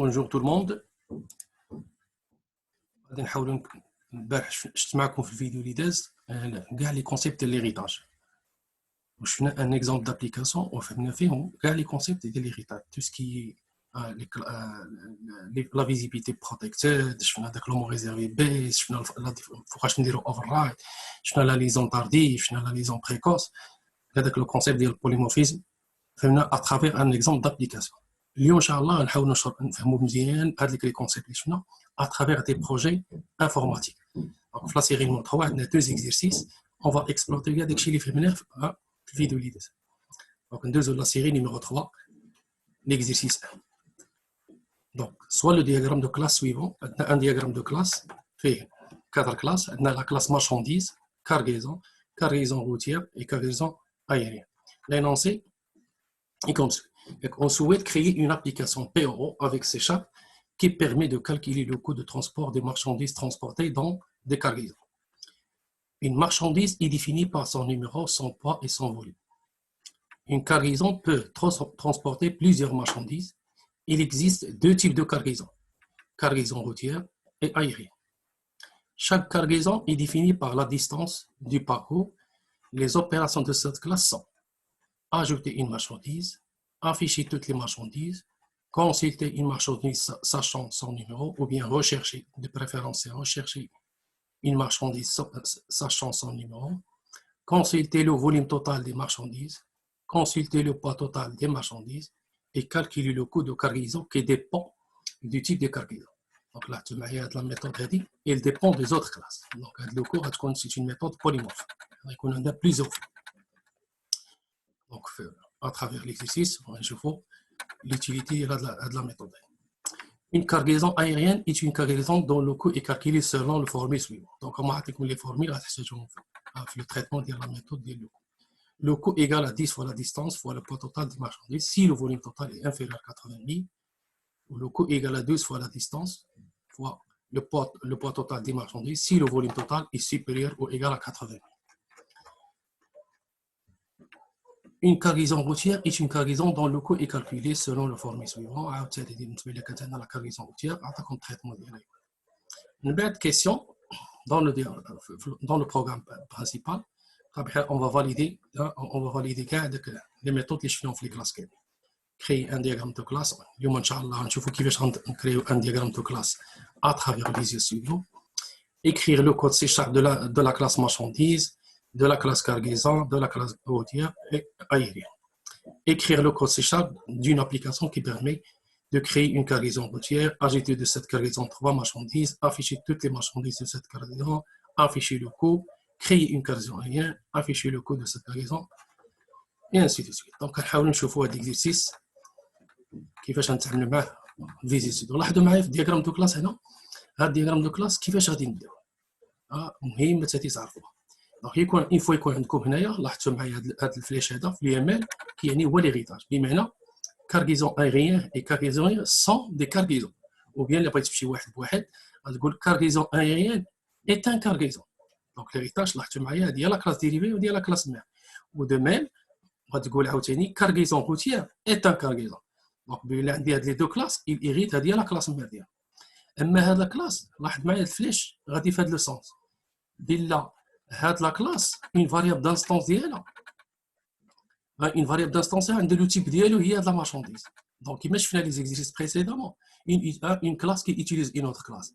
Bonjour tout le monde. غادي نحاولوا البارح شفت معكم في الفيديو اللي داز كاع لي كونسيبت ديال ليغيتاج وشفنا ان اكزامبل دابليكاسيون وفهمنا فيهم كاع لي كونسيبت ديال ليغيتاج تو سكي لا فيزيبيليتي بروتيكتد، شفنا داك لو مون ريزيرفي بيس، شفنا فوقاش نديرو اوفر رايت، شفنا لا ليزون تارديف، شفنا لا ليزون بريكوس. هذاك لو كونسيبت ديال البوليمورفيزم فهمنا اترافير ان اكزامبل دابليكاسيون. اليوم ان شاء الله نحاولوا نفهموا مزيان هاد لي كونسيبت اللي شفنا اترافير دي بروجي انفورماتيك. دونك في لا سيري نمبر 3 عندنا دو زيكزيرسيس اون فا اكسبلوتي كاع داكشي اللي فهمناه في الفيديو اللي داز. دونك ندوزو لا سيري نيميرو 3 ليكزيرسيس 1. دونك سوا لو دياغرام دو كلاس سويفون، عندنا ان دياغرام دو كلاس فيه 4 كلاس. عندنا لا كلاس مارشانديز، cargaison routière et cargaison aérienne. L'énoncé est comme ça. On souhaite créer une application PRO avec C# qui permet de calculer le coût de transport des marchandises transportées dans des cargaisons. Une marchandise est définie par son numéro, son poids et son volume. Une cargaison peut transporter plusieurs marchandises. Il existe deux types de cargaison routière et aérienne. Chaque cargaison est définie par la distance du parcours. Les opérations de cette classe sont ajouter une marchandise, afficher toutes les marchandises, consulter une marchandise sachant son numéro, ou bien rechercher, de préférence rechercher une marchandise sachant son numéro, consulter le volume total des marchandises, consulter le poids total des marchandises et calculer le coût de cargaison qui dépend du type de cargaison. Donc là, tu m'as la méthode dit, elle dépend des autres classes. Donc le cours, c'est une méthode polymorphe. On en a plusieurs fois. Donc à travers l'exercice, je vois l'utilité de la méthode. Une cargaison aérienne est une cargaison dont le coût est calculé selon le formule suivant. Donc on va appliquer les formules le traitement de la méthode du coût. Le coût égale à 10 fois la distance fois le poids total des marchandises si le volume total est inférieur à 80 000. Le coût égale à 12 fois la distance fois le poids total des marchandises si le volume total est supérieur ou égal à 80 000. Une cargaison routière est une cargaison dont le coût est calculé selon le formule suivant. La cargaison routière, comme traitement direct. Une belle question dans le programme principal. On va valider les méthodes que je fais en classe. Créer un diagramme de classe. اليوم ان شاء الله نشوفوا كيفاش نكريو un diagramme de classe à travers les yeux suivants. Écrire le code C# de la classe marchandise, de la classe cargaison, de la classe routière et aérienne. Écrire le code C# d'une application qui permet de créer une cargaison routière, ajouter de cette cargaison 3 marchandises, afficher toutes les marchandises de cette cargaison, afficher le coût, créer une cargaison aérienne, afficher le coût de cette cargaison, et ainsi de suite. Donc, on va نشوفوا هذا l'exercice كيفاش نتعاملوا معاه فيزيت. لاحظوا معايا في الدياغرام دو كلاس هنا، هذا الدياغرام دو كلاس كيفاش غادي نبداو مهم حتى تعرفوها. دونك يكون عندكم هنايا، لاحظتوا معايا هذا الفليش هذا في اليمين كيعني هو ليغيتاج، بمعنى cargaison aérienne et cargaison aérienne sont des cargaisons. Ou bien, les بغيتي تمشي واحد بواحد غتقول cargaison aérienne est un cargaison. Donc l'héritage لاحظتوا معايا هذه هي لا كلاس ديريفي وديال لا كلاس مير. ودو ميم غتقول عاوتاني cargaison routière est un cargaison. دونك بلا عندي هاد لي دو كلاس يغيت هذه هي لا كلاس مير ديالها. اما هاد لا كلاس لاحظ معايا الفليش غادي في هاد لو سونس بلا هاد لا كلاس اون فاريابل دانستونس ديالها une variable d'instance عند لو تيب ديالو هي هاد لا مارشانديز. دونك كيما شفنا لي زيكزيرسيس بريسيدامون une classe qui utilise une autre classe.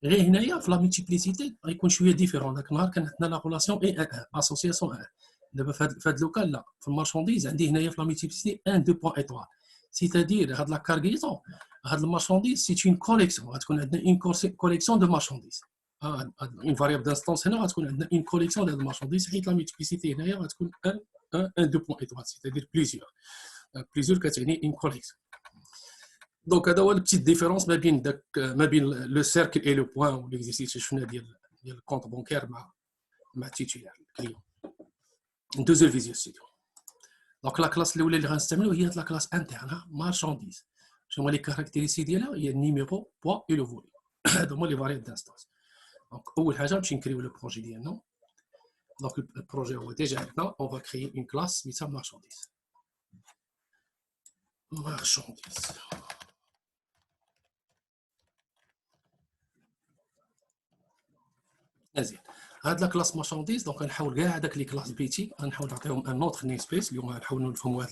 غير هنايا في لا مولتيبليسيتي غيكون شويه ديفيرون. داك النهار كان عندنا لا ريلاسيون اي ان اسوسياسيون ان. دابا في هاد لوكال لا، في المارشانديز عندي هنايا في لا مولتيبليسيتي 1 2 بوين ايطوال. سيتادير هاد لا كارغيزون هاد المارشانديز سي اون كوليكسيون، غتكون عندنا اون كوليكسيون دو مارشانديز. اون فاريابل دانستونس هنا غتكون عندنا اون كوليكسيون ديال المارشانديز، حيت لا مولتيبليسيتي هنايا غتكون 1 2 points étoiles, c'est-à-dire plusieurs كتعني une collection. Donc هذا هو البتيت ديفيرونس ما بين لو سيركل اي لو بوين والاكزيرسيس اللي شفنا ديال الكونت بونكير مع التيتولار الكليون. ندوزو الفيزيو ستوديو. دونك لا كلاس الاولى اللي غنستعملو هي لا كلاس انترن مارشانديز. شنو هما لي كاركتيرستيك ديالها؟ هي النيميرو بوا اي لو فوليوم. هادو هما لي فاريابل دانستونس. دونك اول حاجه نمشي نكريو لو بروجي ديالنا. Donc le projet est déjà maintenant, on va créer une classe marchandise. مزيان. هاد لا كلاس مارشانديز دونك غنحاول كاع هذاك لي كلاس بيتي غنحاول نعطيهم ان اوتر نيم سبيس. اليوم غنحاولوا نفهموا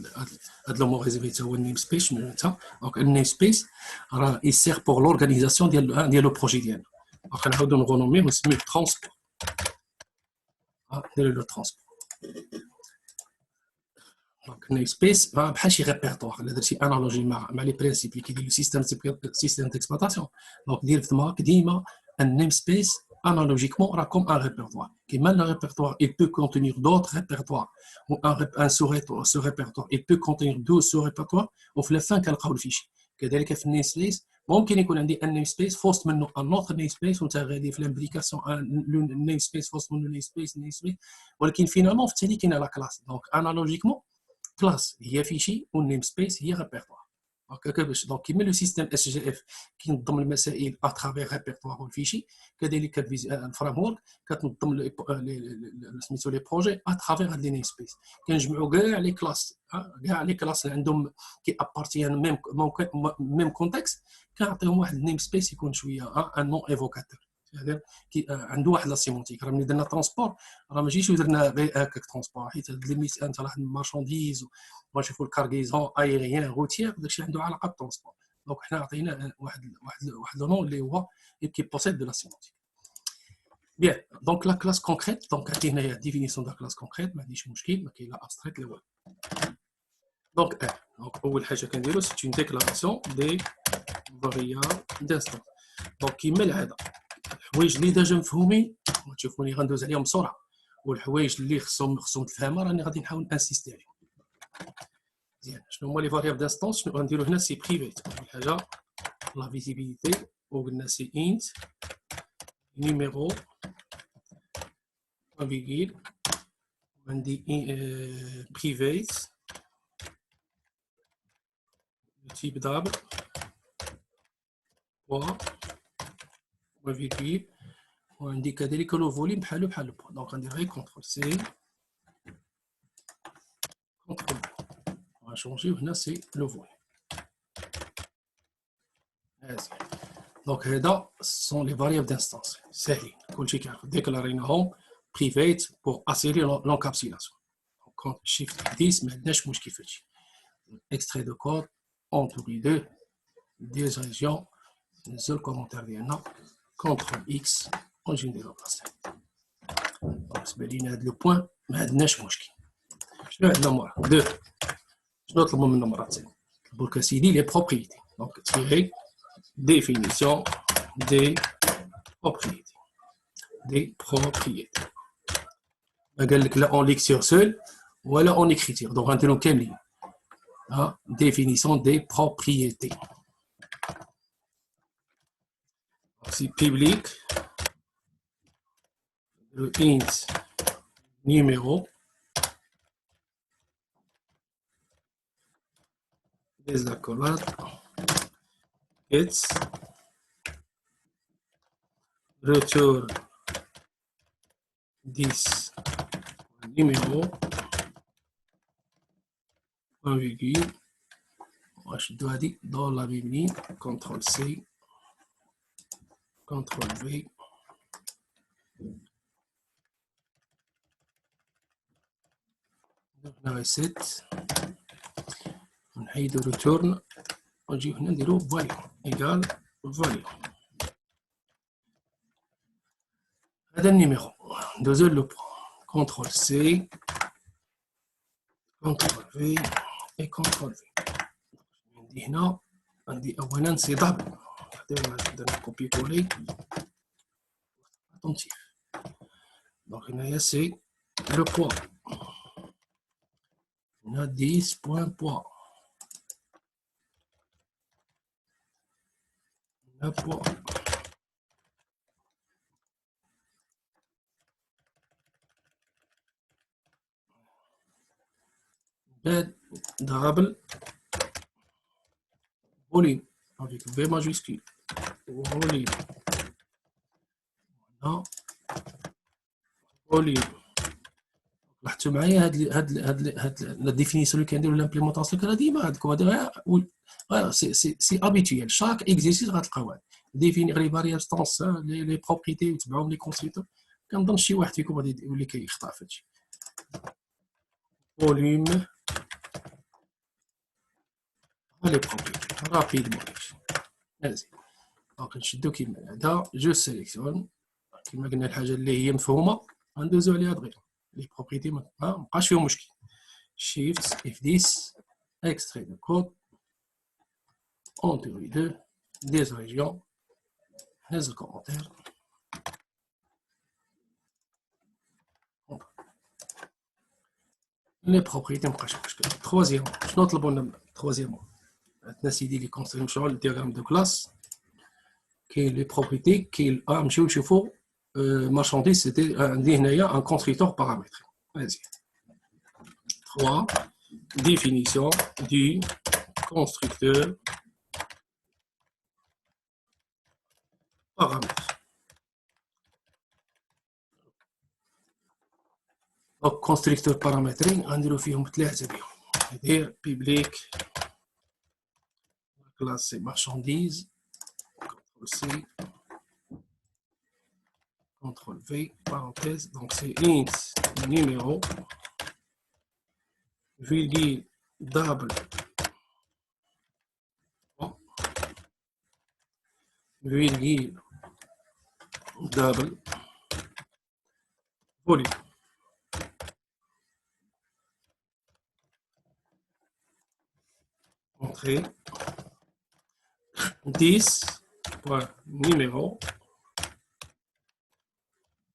هاد لو موريزيفي تا هو النيم سبيس شنو انت. دونك النيم سبيس راه يسير بور لورغانيزاسيون ديال لو بروجي ديالنا. دونك غنعاودوا نغونوميه ونسميوه ترونسبور. نديروا له ترونسبور. دونك النيم سبيس بحال شي ريبيرتوار. الا درتي انالوجي مع لي برينسيپ اللي كيدير سيستيم ديكسبلوطاسيون دونك دير في دماغك ديما النيم سبيس analogiquement comme un répertoire. Qui même le répertoire, il peut contenir d'autres répertoires ou un sous-répertoire, il peut contenir deux sous-répertoires ou في fin كنلقاو الفيشي. كذلك في النيم سبيس ممكن يكون عندي un name space في وسط منه un autre name space وانت غادي في الامبليكاسيون name space في وسط منه name space ولكن فينالمون في التالي كاينه لا كلاس. دونك انالوجيكمون كلاس هي فيشي والنيم سبيس هي ريبرتوار. دونك كيما لو سيستيم اس جي اف كينظم المسائل اترافيغ ريبرتوار والفيشي كذلك الفريم ورك كتنظم سميتو لي بروجي اترافيغ هاد لي نيم سبيس. كنجمعوا كاع لي كلاس اللي عندهم كي ابارتيان ميم كونتكست كنعطيهم واحد النيم سبيس يكون شويه ان نون ايفوكاتور. هذا عنده واحد لا سيمونتيك. راه ملي درنا ترونسبور راه ماشي درنا غير هكاك ترونسبور حيت هاد لي ميس انت راه مارشانديز ونشوفوا الكارغيزون ايريان روتيير داكشي عنده علاقه بالترونسبور. دونك حنا عطينا واحد لو نون اللي هو كي بوسيد دو لا سيمونتيك. بيان دونك لا كلاس كونكريت دونك عندي هنايا ديفينيسيون دا كلاس كونكريت ما عنديش مشكل ما كاين لا ابستريت لا والو. دونك اول حاجه كنديرو سي اون ديكلاراسيون دي فاريابل دانستون. دونك كيما العاده الحوايج اللي ديجا مفهومين وتشوفوني غندوز عليهم بسرعه والحوايج اللي خصهم تفهمها راني غادي نحاول انسيستي عليهم. مزيان شنو هما لي فاريابل دانستونس شنو غنديرو هنا سي بريفيت. اول حاجه لا فيزيبيليتي وقلنا سي انت نيميرو فيغيل عندي بريفيت تيب دابل وفيغيل وعندي كذلك لو فوليم بحالو بحال البوا. دونك غندير غير كونترول سي كونترول غنشونجيو هنا سي لو فوليم. دونك هذا سون لي فاريابل دانستونس ساهلين كلشي كيعرف ديكلاريناهم بريفيت بور اسيري لونكابسيلاسيون. دونك شيفت 10 ما عندناش مشكل في هادشي. اكستري دو كود اونتوري دو ديز ريجيون نزل الكومونتير ديالنا كونترول اكس ونجي نديرو بلاصه. بالنسبه لينا هاد لو بوين ما عندناش مشكل. شنو عندنا مورا دو شنو نطلبو منهم مرة ثانية نطلبو لك اسيدي لي بروبريتي. دونك تيري définition des propriétés. قال لك لا اون ليكتور سول ولا اون écriture. دونك غنديرو كاملين. définition des propriétés. c'est public le int numéro des accolades it's return this numéro point virgule ونشدو هادي دور لا بيبلين كونترول سي كونترول في درنا ريسيت ونحيدو ريتورن ونجيو هنا نديرو فاليو ايكال فاليو. هذا النيميرو ندوزو لو بوان كونترول سي كونترول في اي كونترول في. عندي هنا عندي اولا سي دابل درنا كوبي كولي اتونتيف. دونك هنايا سي لو بوان هنا 10 بوان بوان هنا بوان بعد دابل volume avec V majuscule volume هنا volume. لاحظتوا معايا هاد لا ديفينيسيون اللي كنديروا لامبليمونطاسيون راه ديما عندكم هذا سي ابيتويال شاك اكزيرسيس غتلقاو ديفينيغ لي فاريابل ستانس لي بروبريتي وتبعهم لي كونسيتور كنظن شي واحد فيكم غادي يولي كيخطا في هادشي. فوليوم لي بروبريتي رابيدمون مزيان. دونك نشدو كيما هذا جو سيليكسيون كيما قلنا الحاجه اللي هي مفهومه غندوزو عليها دغيا لي بروبريتي مابقاش فيهم مشكل. شيفت اف 10 extrait de code en théorie 2 des régions هز الكومنتير. لي بروبريتي مابقاش مشكل. تروازيام شنو طلبوا لنا تروازيام عندنا سيدي لي كونستري نمشيو للدياغرام دو كلاس كاين لي بروبريتي كاين نمشيو نشوفو marchandise c'était عندي هنايا un constructeur paramétré. Vas-y. 3 définition du constructeur paramètre. Donc constructeur paramétré غنديرو فيهم ثلاثه بهم. ندير public classe c'est marchandise CTRL C CTRL V parenthèse donc c'est int numéro virgule double virgule double volume. Entrée 10 point numéro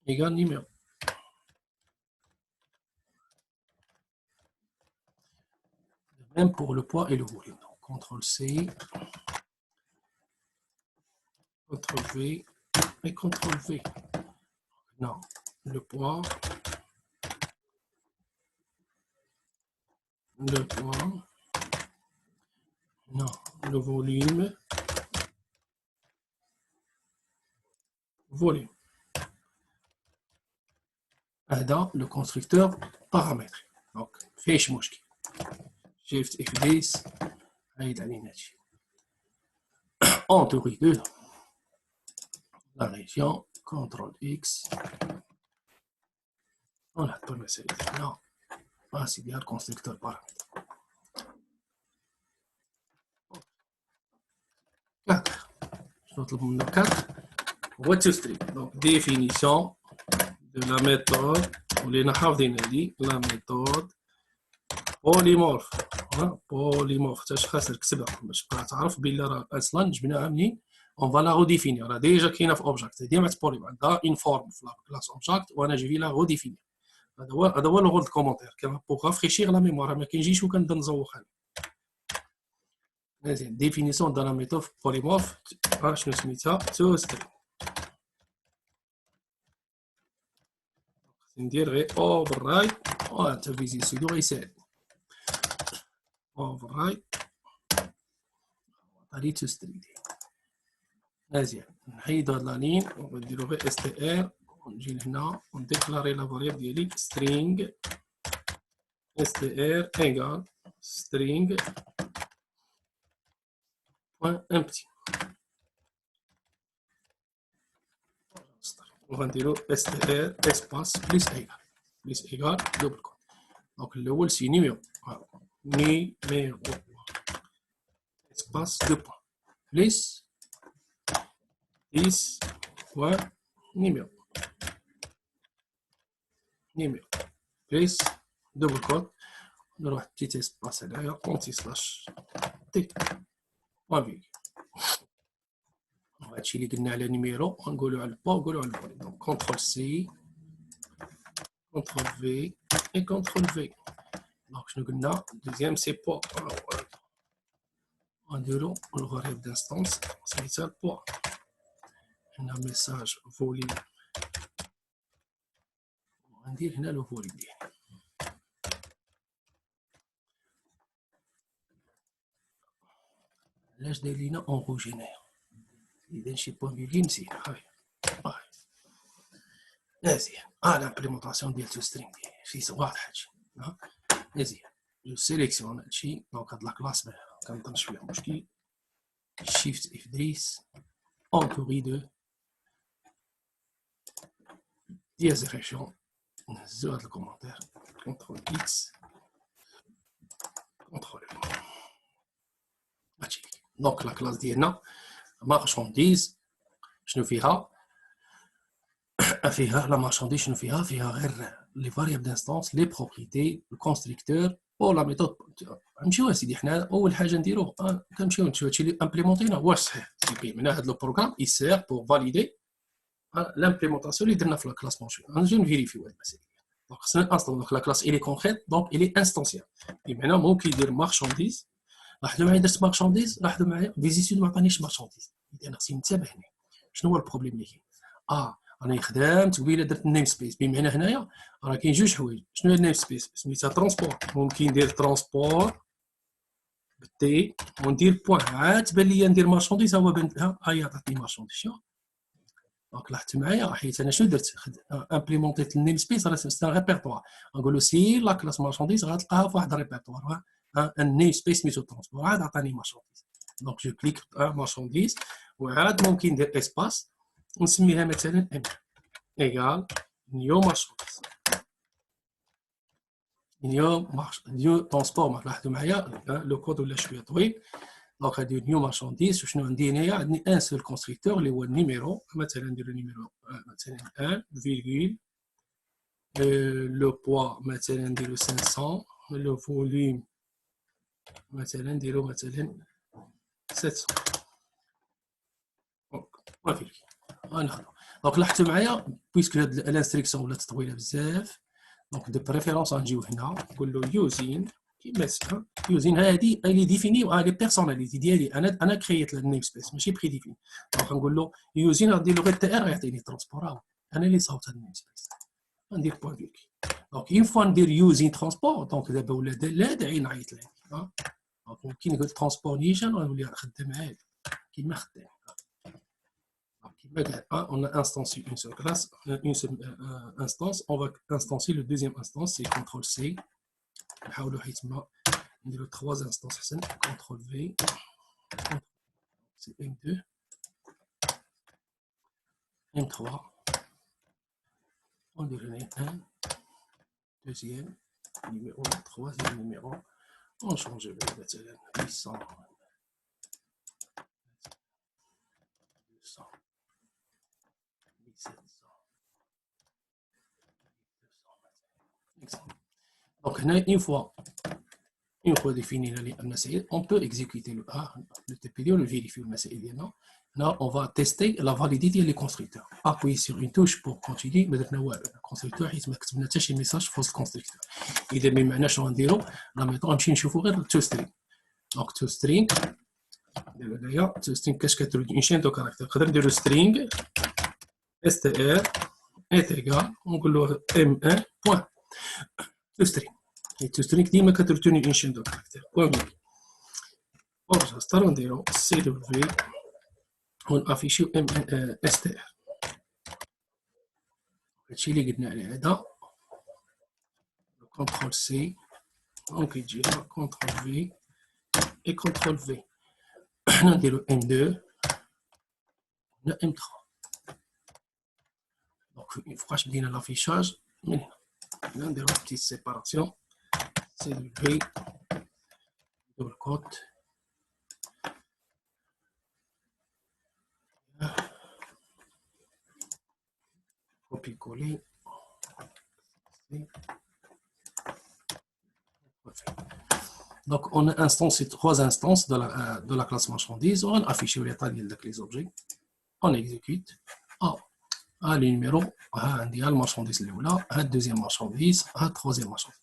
égale numéro. Même pour le poids et le volume. Donc, CTRL C, CTRL V et CTRL V. Non, le poids, non, le volume, هذا le constructeur paramètre. Donc, فيش مشكل. Shift F10 عيد علينا هادشي. En théorie 2, la région, CTRL X. On a tout المسائل هنا. c'est bien le constructeur paramètre. 4. Je note le 4. What to string. Donc, définition de la méthode. La méthode polymorphe. Polymorphe. Tu خاصك تكتبها باش تعرف بلي راه اصلا جبناها منين. On va la redéfinir. راه ديجا كاينه في اوبجيكت. ديما تبولي عندها une forme في classe object وانا جي في لا redéfinir. هذا هو لو غول الكومونتير كما pour rafraîchir la mémoire ما كنجيش وكنبدا نزوق انا. مزيان définition de la méthode polymorphe شنو سميتها to string. ندير غير override حتى فيزي سيدو غيساعد override غادي to string. مزيان نحيدو هاد لا لين ونديرو غير str ونجي لهنا ونديكلاري لا فاريابل ديالي string str égale string point empty. وغنديرو str espace plus égal double quote. Donc الاول سي نيميرو espace deux points plus 10 point numéro plus double quote نروح petit espace هنايا anti slash t point virgule. هادشي اللي قلنا على نيميرو غنقولو على البا ونقولو على الفوليوم. دونك كونترول سي كونترول في اي كونترول في. دونك شنو قلنا دوزيام سي بوا غنديرو الفاريابل دانستونس سميتها البوا. هنا ميساج فوليوم غندير هنا لو فوليوم ديالي. علاش داير لينا اون روج هنايا اذا شي بوان فيرغيل نسينا. مزيان لامبليمونطاسيون ديال تو سترينغ ديالي شي واضح هادشي مزيان. جو سيليكسيون هادشي دونك هاد لا كلاس كنظنش فيها مشكل. شيفت اف 10 اون كوري 2 dièse région, sur le commentaire, contrôle X, contrôle V. Donc la classe d'INA, marchandise, je ne verrai, la marchandise, je ne verrai les variables d'instance, les propriétés, le constructeur ou la méthode. نمشيو اسيدي حنا اول حاجه نديروه كنمشيو نشوفوا هادشي اللي امبليمونتينا واش صحيح سي من هذا لو بروغرام يسير بور فاليدي l'implémentation اللي درنا في لا كلاس مونجي نجي نفيريفيو هاد المسائل دونك خصنا انستون دونك لا كلاس الي كونكريت دونك الي انستانسيال بمعنى ممكن يدير مارشانديز لاحظوا معايا درت مارشانديز لاحظوا معايا فيزيسيون ما عطانيش مارشانديز انا خصني ننتبه هنا شنو هو البروبليم اللي كاين انا خدمت قبيله درت النيم سبيس بمعنى هنايا راه كاين جوج حوايج شنو هي النيم سبيس سميتها ترونسبور ممكن ندير ترونسبور بالتي وندير بوان عاد تبان لي ندير مارشانديز هو بنتها هي عطاتني مارشانديز دونك لاحظت معايا حيت انا شنو درت امبليمونتيت النيم سبيس راه سي ان ريبيرتوار نقول له سي لا كلاس مارشانديز غتلقاها في واحد الريبيرتوار النيم سبيس سميتو ترونسبور عاد عطاني مارشانديز دونك جو كليك مارشانديز وعاد ممكن ندير اسباس ونسميها مثلا ام ايغال نيو مارشانديز نيو ترونسبور لاحظوا معايا لو كود ولا شويه طويل دونك غادي نيو مارشانديز وشنو عندي هنايا عندي ان سول كونستركتور اللي هو النيميرو مثلا ندير النيميرو مثلا 1 فيرغول لو بوا مثلا نديرو 500 لو فوليوم مثلا نديرو مثلا 700 دونك غنخدم دونك لاحظتوا معايا بويسك هاد الانستركسيون ولات طويله بزاف دونك دو بريفيرونس غنجيو هنا نقول له يوزين كيما سا يوزين هادي اللي ديفينيو لي بيرسوناليتي ديالي انا كرييت النيم سبيس ماشي بري ديفيني دونك غنقول له يوزين غادي له غير تي ار يعطيني ترونسبور انا اللي صاوبت هاد النيم سبيس غندير بوان فيك دونك اون فوا ندير يوزين ترونسبور دونك دابا ولا لا داعي نعيط لك دونك ممكن نقول ترونسبور نيشان ونولي خدام عادي كيما خدام on a instancié une seule classe, une seule instance, on va instancier le deuxième instance, c'est CTRL-C. On a trois instances, CTRL-V, c'est M2, M3, on dirait un, deuxième numéro, troisième numéro, on change le 800, 200. 700. Donc, une fois défini le مسائل, on peut exécuter le TPD ou le vérifier le مسائل. Là, on va tester la validité des constructeurs. Appuyez sur une touche pour continuer. Le constructeur, il me met un message fausse constructeur. Il est même un نديرو la méthode نمشي نشوفوا غير toString. Donc toString, d'ailleurs, toString qu'est-ce que tu une chaîne de caractères. نقدر نديرو string str est égal نقول له m1 point toString. Et toString ديما كترتوني une chaîne de caractères. point enregistre نديرو cw ونافيشيو str. هادشي اللي قلنا عليه هذا كونترول سي دونك يجي كونترول في اي كونترول في حنا نديرو ام 2 ولا ام 3 دونك فوقاش بدينا لافيشاج من هنا نديرو بتيت سيباراسيون سي دو في دبل كوت copie coller. Donc, on a instancié trois instances de la classe marchandise. On affiche l'état des objets. On exécute. Le numéro, la marchandise, la deuxième marchandise, la troisième marchandise.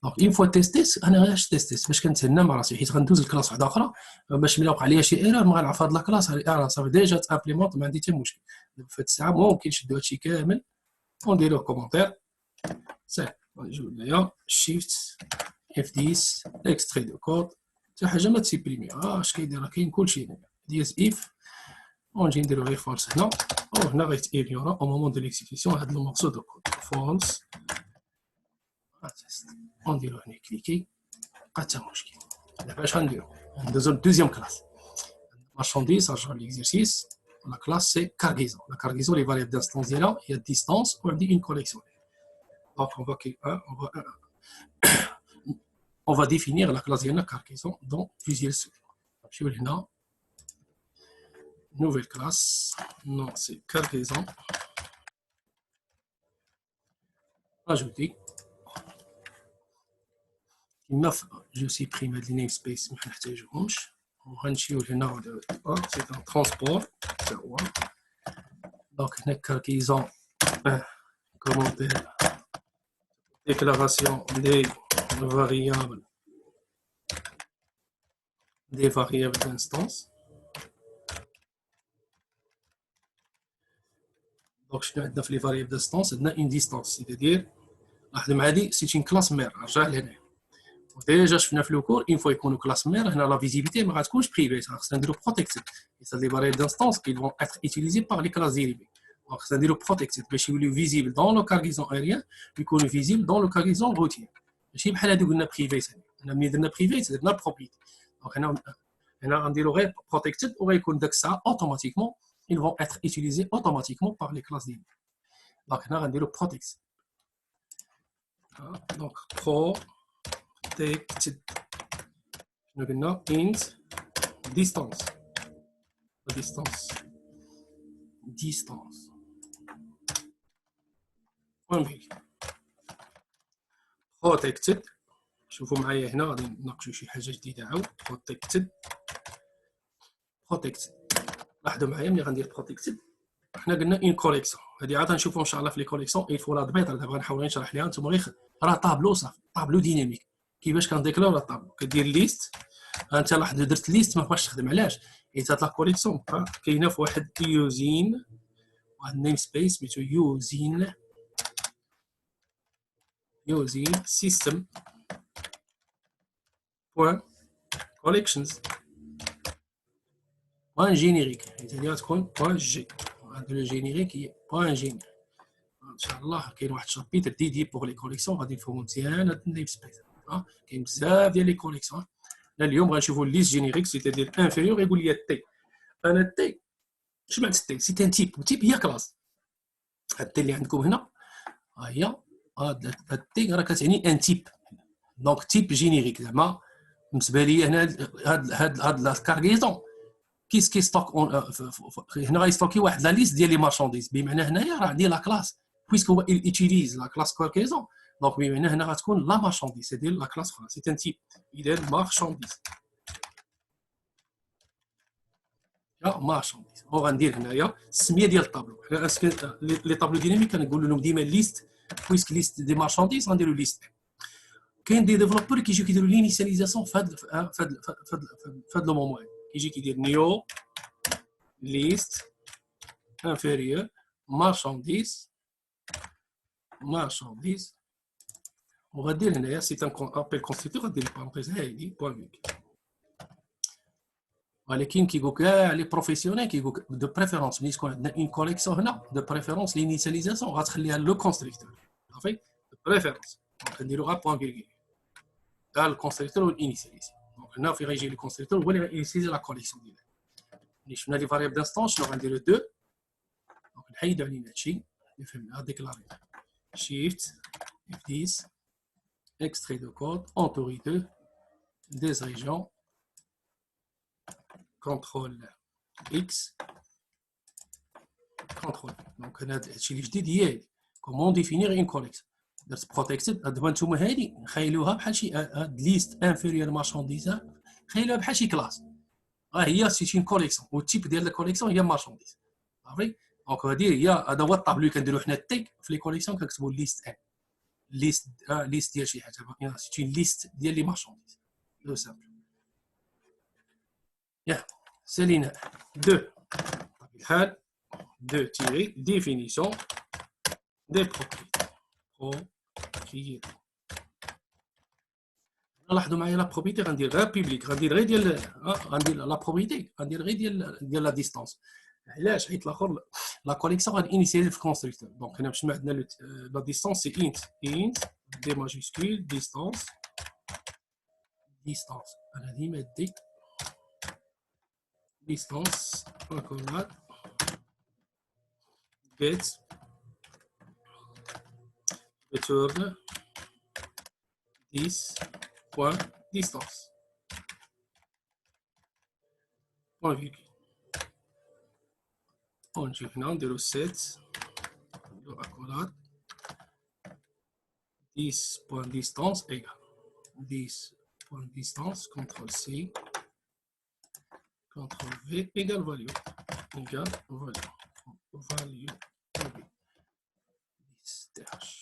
Donc, une fois testé, on a testé. Parce que c'est une marche. Il y a une classe d'autre. باش ملي وقع ليا شي ايرور ما غنعرف هاد لا كلاس صافي ديجا تابليمونت ما عندي حتى مشكل. في هاد الساعه ممكن نشدو هادشي كامل ونديرو كومونتير ساهل نجيو هنايا شيفت F10 اكستري دو كود حتى حاجه ما تسيبريمي اش كيدير كاين كلشي هنا دياز اف ونجي نديرو غير فالس هنا وهنا غيتيريورا او مومون دو ليكسيكيسيون هاد لو مورسو دو كود فالس ونديرو هنا كليكي بقى حتى مشكل دابا اش غنديرو ندوزو للدوزيام كلاس marchandise, ça change l'exercice. La classe, c'est cargaison. La cargaison, les variables d'instance, il y a distance, on dit une collection. Donc, on va définir la classe de cargaison dans Visual Studio. Je vais là, nouvelle classe, non, c'est cargaison. Ajouter. Je supprime le namespace, mais je ne c'est un transport. Donc, la cargaison, commentaire, déclaration des variables d'instance. Donc, je vais les variables d'instance, une distance, c'est-à-dire, c'est une classe mère. Déjà, je finis le cours, une fois qu'on a une classe mère, la visibilité est privée, c'est-à-dire protected. C'est des variables d'instance qui vont être utilisées par les classes dérivées. C'est-à-dire protected, parce qu'il est visible dans le cargaison aérien, puis qu'il est visible dans le cargaison routier. Je ne sais pas si on a privé, on a privé, c'est la propriété. Donc, on a des horaires protected, on va dire ça automatiquement, ils vont être utilisés automatiquement par les classes dérivées. Donc, on a des protected. Donc, protected. Nous avons int distance. Distance. Protected. شوفوا معايا هنا غادي نناقشوا شي حاجه جديده عاود protected. لاحظوا معايا ملي غندير protected حنا قلنا ان كوليكسيون. هذه عاد غنشوفوا ان شاء الله في لي كوليكسيون il faut la دابا غنحاول نشرح ليها نتوما غير راه طابلو صافي طابلو ديناميك كيفاش كنديكلارو الطابلو كدير ليست. انت لاحظ درت ليست ما بغاش تخدم علاش حيت هاد لا كوليكسيون كاينه في واحد يوزين واحد نيم سبيس سميتو يوزين سيستم بوين كوليكشنز بوين جينيريك هي تكون بوين جي هذا لو جينيريك هي بوين جينيريك. ان شاء الله كاين واحد الشابيتر ديدي بوغ لي كوليكسيون غادي نفهموا مزيان هاد النيم سبيس. كاين بزاف ديال لي كوليكسيون. اليوم غنشوفوا ليست جينيريك سيتادير انفيريور يقول لي التي. انا التي اش معنات التي؟ سي ان تيب. تيب هي كلاس. هاد التي اللي عندكم هنا ها هي هاد التي راه كتعني ان تيب. دونك تيب جينيريك زعما بالنسبه لي هنا هاد الكارغيزون كي ستوك هنا غيستوكي واحد لا ليست ديال لي مارشانديز بمعنى هنايا راه عندي لا كلاس بويسك هو يوتيليز لا كلاس كارغيزون. دونك بمعنى هنا غتكون لا مارشانديز سي ديال لا كلاس اخرى سي ان تيب ديال مارشانديز. مارشانديز وغندير هنايا السميه ديال الطابلو. حنا لي طابلو ديناميك كنقولوا لهم ديما ليست بويسك ليست دي مارشانديز غنديروا ليست. كاين دي ديفلوبور كيجيو كيديروا لينيسياليزاسيون في هذا لو مومون كيجي كيدير نيو ليست انفيريور مارشانديز وغادير هنايا سي ان ابل كونستركتور غادير بارونتيز هادي بوين فيك. ولكن كيقول كاع لي بروفيسيونيل كيقول دو بريفيرونس ملي تكون عندنا اون كوليكسيون هنا دو بريفيرونس لينيسياليزاسيون غتخليها لو كونستركتور صافي دو بريفيرونس كنديرو غا بوين فيرغول تاع الكونستركتور والانيسياليزي. دونك هنا فين غيجي لو كونستركتور هو اللي غينيسياليزي لا كوليكسيون ديالنا. ملي شفنا لي فاريابل دانستون شنو غنديرو 2 دونك نحيدو علينا هادشي اللي فهمنا ديكلاري شيفت اف 10 extrait de code entouré de des régions contrôle X contrôle. Donc هادشي اللي جديد هي comment définir une collection. درت protected دابا نتوما هادي خيلوها بحال شي هاد ليست انفيريور مارشانديز خيلوها بحال شي كلاس هي سي اون كوليكسيون والتيب ديال الكوليكسيون هي مارشانديز صافي. دونك هادي هي هذا هو الطابلو اللي كنديرو حنا التيك في لي كوليكسيون كنكتبوا ليست ان ليست ديال شي حاجه سي اون ليست ديال لي مارشانديز لو سامبل. يا سالينا 2 بطبيعه الحال 2 تيري ديفينيسيون دي بروبريتي. لاحظوا معايا لا بروبريتي غندير غير بيبليك غندير غير ديال غندير لا بروبريتي غندير غير ديال لا ديستانس. علاش؟ حيت الاخر لا كوليكسيون غادي انيسيالي في الكونستركتور. دونك هنا باش ما عندنا لا ديستانس سي انت دي ماجيسكول ديستانس انا ديما دي ديستانس انكورمات get return this.distance. Point virgule. ونجي هنا نديرو set نديرو accolade 10.distance égale 10.distance CTRL C CTRL V égale value dash.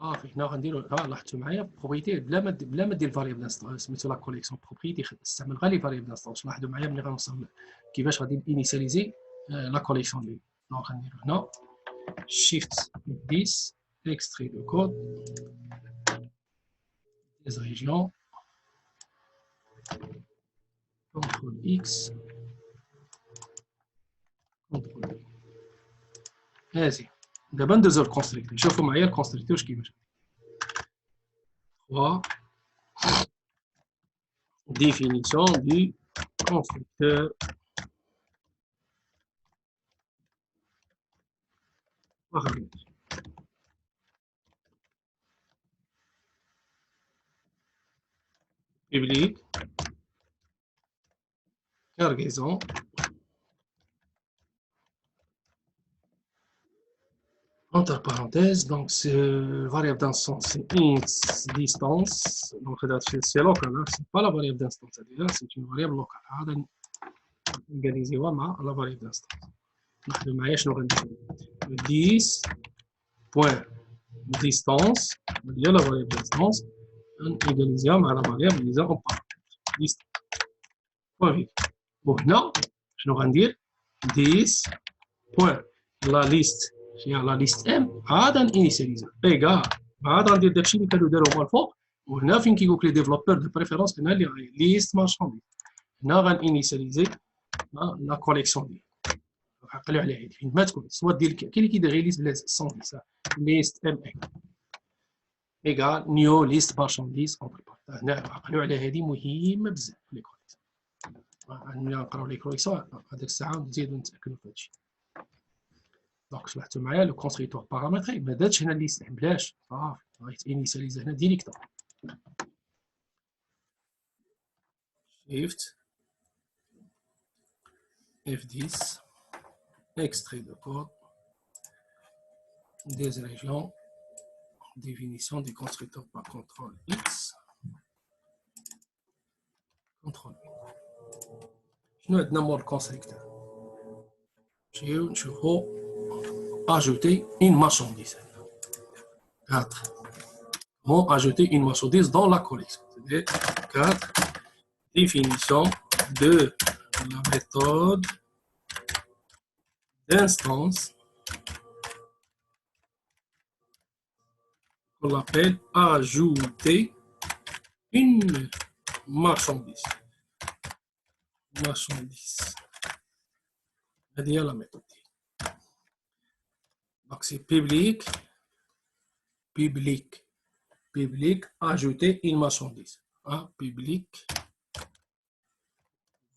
هنا غنديرو لاحظتوا معايا بروبريتي بلا ما دير فاريبل انستانس سميتو لا كوليكسيون بروبريتي استعمل غير لي فاريبل انستانس. لاحظوا معايا ملي غنوصل كيفاش غادي انيسياليزي لا كوليكسيون ديالي. دونك غنديرو هنا شيفت 10 اكستري دو كود des régions CTRL X CTRL V. هازي دابا ندوزو للكونستريكتور. شوفوا معايا الكونستريكتور كيفاش 3 définition du constructeur paramètre. Public, cargaison, entre parenthèses, donc c'est variable d'instance, c'est int distance, donc c'est local, hein, c'est pas la variable d'instance, c'est une variable locale. هذا نقاليزيوها مع la variable d'instance. نحن معايا شنو غندير 10 point distance هي la variable d'instance نقاليزيوها مع la variable اللي en parenthèse distance. وهنا شنو غندير 10 point la liste هي لا ليست ام عاد انيسياليزا ايكال عاد غندير داكشي اللي كانوا داروه هما الفوق. وهنا فين كيقول لك لي ديفلوبور دو بريفيرونس هنا اللي ليست مارشانديز هنا غانيسياليزي لا كوليكسيون ديالي. عقلوا عليها هذه فين ما تكون سوا دير كاين اللي كيدير غير ليست بلا 110 ليست ام ايكال نيو ليست مارشانديز اونتر بارت. هنا عقلوا على هذه مهمه بزاف لي كوليكسيون. ملي نقراو لي كوليكسيون هذيك الساعه نزيدو نتاكدوا في هادشي. دونك شلحتوا معايا لو كونستريكتور بارامتري ما داتش هنا ليست بلاش صافي غيت انيسياليزا هنا ديريكتو شيفت F10 extrait de code des régions définition des constructeurs par CTRL X CTRL V. شنو عندنا مور الكونستريكتور نجيو نشوفو ajouter une marchandise. 4. Comment ajouter une marchandise dans la collection? C'est-à-dire 4. Définition de la méthode d'instance qu'on appelle ajouter une marchandise. Marchandise. C'est-à-dire la méthode. Donc c'est public, ajouter une marchandise. Hein? Public,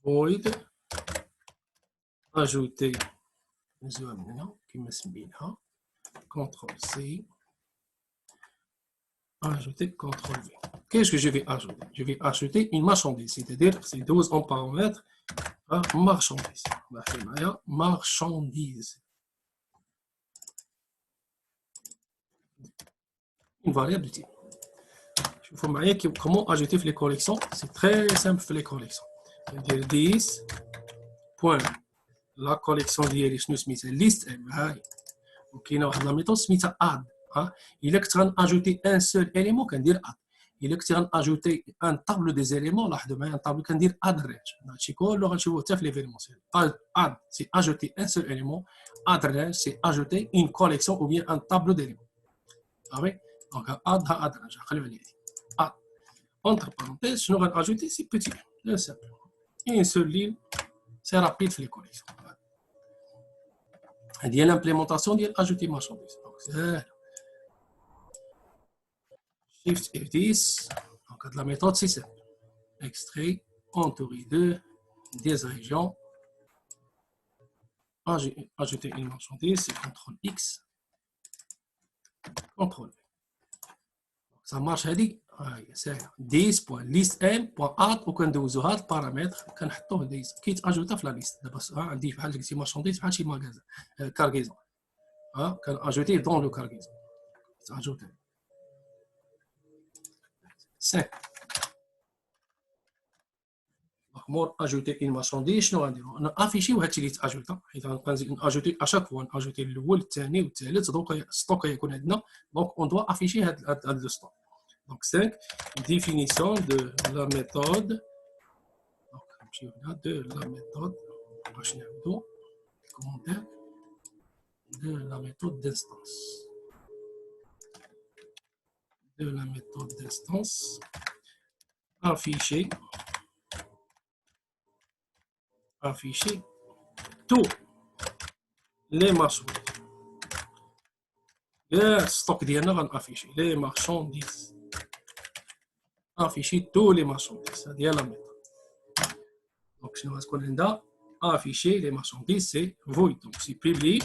void, ajouter, CTRL C, ajouter CTRL V. Qu'est-ce que je vais ajouter? Je vais ajouter une marchandise, c'est-à-dire c'est 12 en paramètres à marchandise. Marchandise. Une variable de type. Je vous montre comment ajouter les collections. C'est très simple les collections. C'est-à-dire 10 point la collection ديالي شنو سميتها list m وكاينه واحد لا ميثود سميتها add. الا كنت غناجوتي ان سول اليمون كندير add. الا كنت غناجوتي ان طابلو دي زيليمون لاحظوا معايا طابلو كندير add range. هادشي كله غنشوفوه حتى في ليفينمونسيال. add c'est ajouter un seul élément, add range c'est ajouter une collection ou bien un tableau d'éléments. صافي دونك add range خليو عليها add entre parenthèses شنو غناجوتي سي بوتي لا سامبل une seule ligne c'est rapide في لي كوليكسيون. هذه هي لامبليمونطاسيون ديال اجوتي مارشانديز. دونك ساهل شيفت F10 دونك هاد لا ميثود سي سامبل extrait entouré de des régions. Ajouter une marchandise, c'est CTRL X, CTRL V. Ça marche, c'est 10.listm.add وكندوزو هاد البارامتر كنحطوه ديز كيتاجوتا في لا ليست. دابا عندي بحال قلتي مارشانديز بحال شي ماغازا كارغيزون كناجوتيه دون لو كارغيزون اجوتي 5. Donc, moi, ajouter une marchandise, je vais afficher où est-ce que ajouté. Ajouter à chaque fois, ajouter le wall, le tel, donc stock est connu. Donc, on doit afficher le stock. Donc, 5. Définition de la méthode. Donc, de la méthode. Commentaire. De la méthode d'instance. De la méthode d'instance. Afficher. Afficher tous les marchandises. Le stock d'IANA va afficher les marchandises. Afficher tous les marchandises. C'est la méthode. Donc, si nous avons afficher les marchandises, c'est void. Donc, c'est public.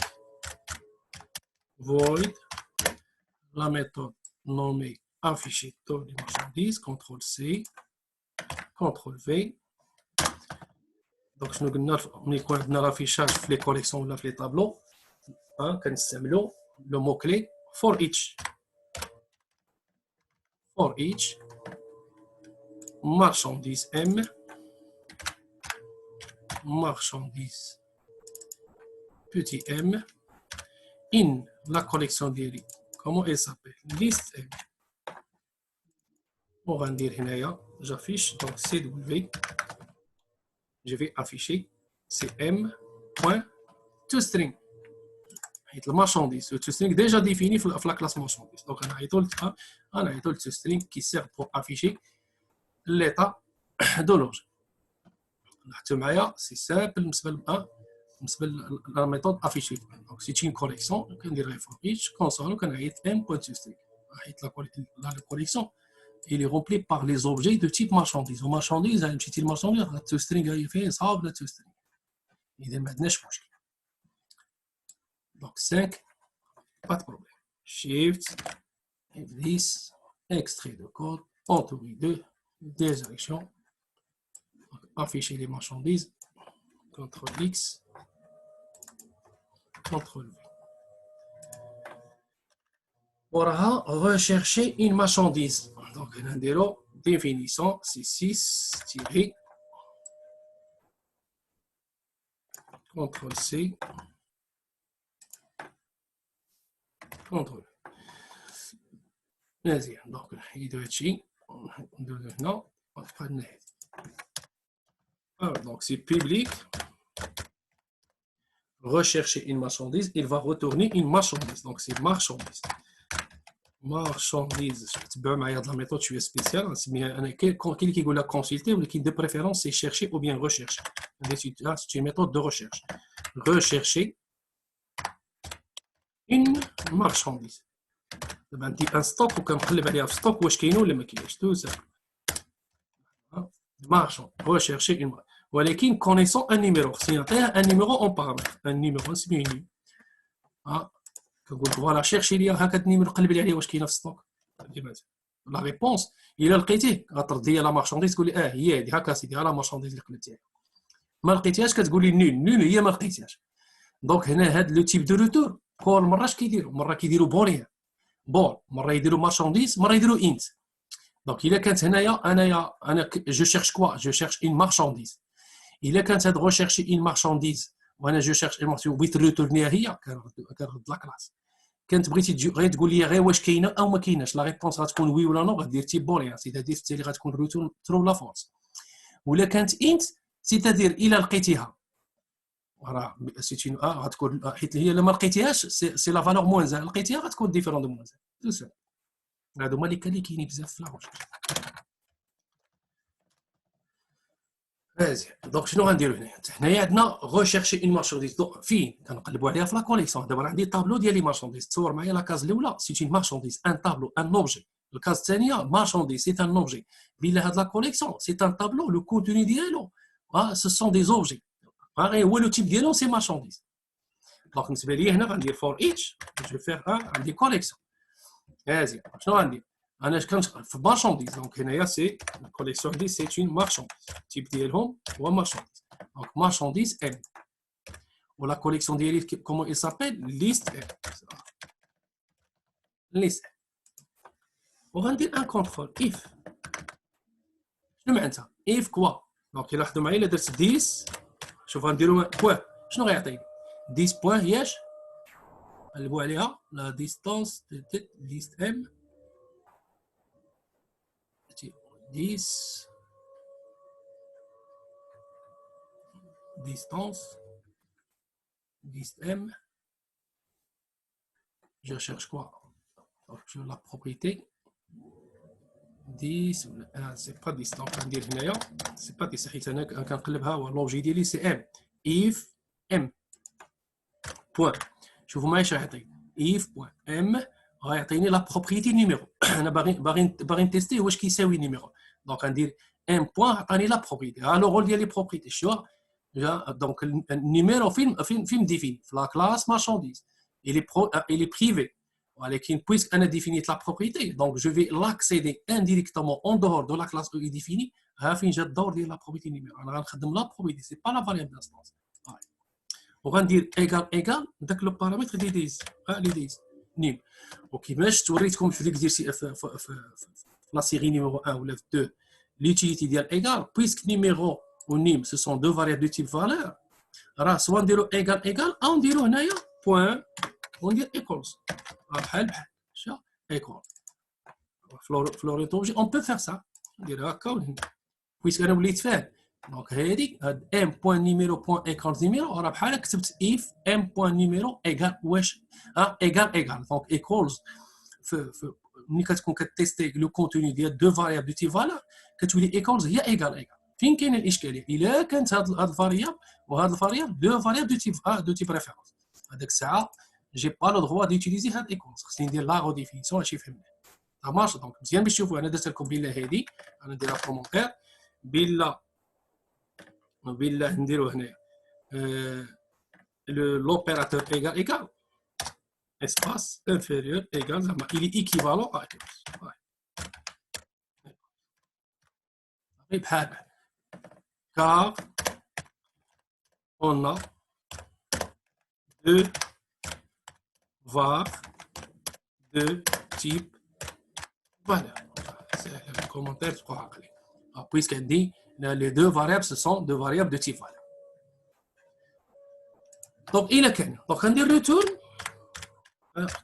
Void. La méthode nommée afficher tous les marchandises. CTRL C. CTRL V. Donc, nous avons l'affichage dans les collections ou dans les tableaux. Le mot-clé for each. For each. Marchandise M. Marchandise petit m. In la collection d'Eri. Comment elle s'appelle? Liste M. On va dire ici, j'affiche donc CW. Je vais afficher cm.toString. La marchandise. Le toString est déjà défini dans la classe marchandise. Donc, on a le toString qui sert pour afficher l'état de l'objet. C'est simple, la méthode affichée. Donc, c'est une collection. On dirait for each console, on a m.toString. La collection il est rempli par les objets de type marchandise. La marchandise, une petite marchandise, la toString est fait, ça va le toString. Il est maintenant je donc 5, pas de problème. Shift, F10, extrait de code, entourer de direction, afficher les marchandises, CTRL X, CTRL V. Voilà, rechercher une marchandise. Donc, on a définition, c'est 6, CTRL C, CTRL. Vas-y, donc, il doit être non, pas de donc, c'est public. Rechercher une marchandise, il va retourner une marchandise. Donc, c'est marchandise. Marchandise. Tu peux me la méthode, tu es spécial. Quelqu'un qui veut la consulter, ou qui de préférence, c'est chercher ou bien rechercher. C'est une méthode de recherche. Rechercher une marchandise. Un stock ou comme un stock ou tout ça. Marchand. Rechercher une marchandise. ولكن connaissons un numéro. Si on a un numéro en paramètre. Un numéro, c'est bien. Voilà, chercher il y a un numéro قلب لي عليه واش كاينه في الستوك. La réponse, il a لقيتيه غتردي لا مارشانديز تقول لي هي هذه هكا سيدي لا مارشانديز اللي قلبتي عليها. ما لقيتيهاش كتقول لي نول هي ما لقيتيهاش. دونك هنا هذا لو تيب دو روتور كل مره اش كيديروا؟ مره كيديروا بوليان بون، مره يديروا مارشانديز، مره يديروا انت. دونك الا كانت هنايا انا جو شيرش كوا جو شيرش اون مارشانديز. الا كانت هاد غوشيرشي اون مارشانديز وانا جو شيرش اون مارشانديز بغيت ريتورنيها هي كنرد لا كلاس. كانت بغيتي غير تقول لي غير واش كاينه او ما كايناش، لا ريبونس غتكون وي ولا نو، غدير تيب بوليان سيتادير في التالي غتكون ريتورن ترو لا فورس. ولا كانت انت سيتادير الا لقيتيها راه سيتي غتكون حيت هي الا ما لقيتيهاش سي لا فالور موان زان، لقيتيها غتكون ديفيرون دو موان زان. تو سا هادو هما اللي كاينين بزاف في لا روشيرش. مزيان دونك شنو غنديرو هنايا عندنا غوشيرشي اون مارشانديز. دونك فين كنقلبوا عليها في لا كوليكسيون. دابا راه عندي طابلو ديال لي مارشانديز. تصور معايا لا كاز الاولى سيتي اون مارشانديز ان طابلو ان اوبجي. الكاز الثانيه مارشانديز سي ان اوبجي. بلا هاد لا كوليكسيون سي ان طابلو لو كونتوني ديالو ce sont des objets. Le type ديالهم c'est marchandise. Donc بالنسبه لي هنا غندير for each je vais faire عندي collection. مزيان شنو غندير انا كنت في marchandise donc هنايا سي collection دي c'est une marchandise. type ديالهم هو marchandise. donc marchandise M. ou la collection ديالي comment il s'appelle liste M. liste M. وغندير un contrôle if. شنو معناتها if quoi donc لاحظوا معايا الا درت 10 شوف غنديروا بوين شنو غيعطيني 10 بوين هياش نقلبوا عليها لا ديستانس ليست ام 10 distance liste M je cherche quoi donc je la propriété 10 c'est pas 10 donc ندير هنايا c'est pas 10 حيت انا كنقلبها واللوجي ديالي سي ام if m بوين شوفوا معايا اش غيعطيني if بوين m غيعطيني لا بروبريتي نيميرو انا باغي نتيستي واش كيساوي نيميرو دونك غندير m بوين عطاني لا بروبريتي ها لو رول ديال لي بروبريتي شو دونك النيميرو فين ديفيني في لا كلاس مارشانديز il est privé. Puisque on a défini la propriété, donc je vais l'accéder indirectement en dehors de la classe où il est défini. J'adore la propriété numéro. On va la propriété, ce n'est pas la variable d'instance. On va dire égal, donc le paramètre des 10. Nim. Ok, mais je te vois comme je l'exercice la série numéro 1 ou la 2, l'utilité d'égale égal, puisque numéro ou nim, ce sont deux variables de type valeur. Alors, soit on dit égal, on dit point, on dit equals. On peut faire ça. Puisqu'on oublie de faire. Donc, m point numéro point égal numéro. On va faire if m point numéro égal égal. Donc, equals. Quand on teste le contenu de deux variables de type valeur, que tu dis equals, il y a égal. فين كاين الاشكاليه الا كانت هذه الفاريابل وهذه الفاريابل دو فاريابل دو تيب ريفيرونس هذاك الساعه جي با لو دروا ديوتيليزي هاد ايكونس خصني ندير لا ريديفينيسيون هادشي فهمنا ماشي دونك مزيان باش تشوفوا انا درت لكم بلا هادي انا نديرها في كومونتير بلا نديرو هنايا لوبيراتور ايكال espace inférieur égal زعما il est équivalent à بحال car on a deux var de type valeur. C'est le commentaire je crois. Puisqu'elle dit les deux variables ce sont deux variables de type valeur. Donc il a qu'un. Donc on dit retour.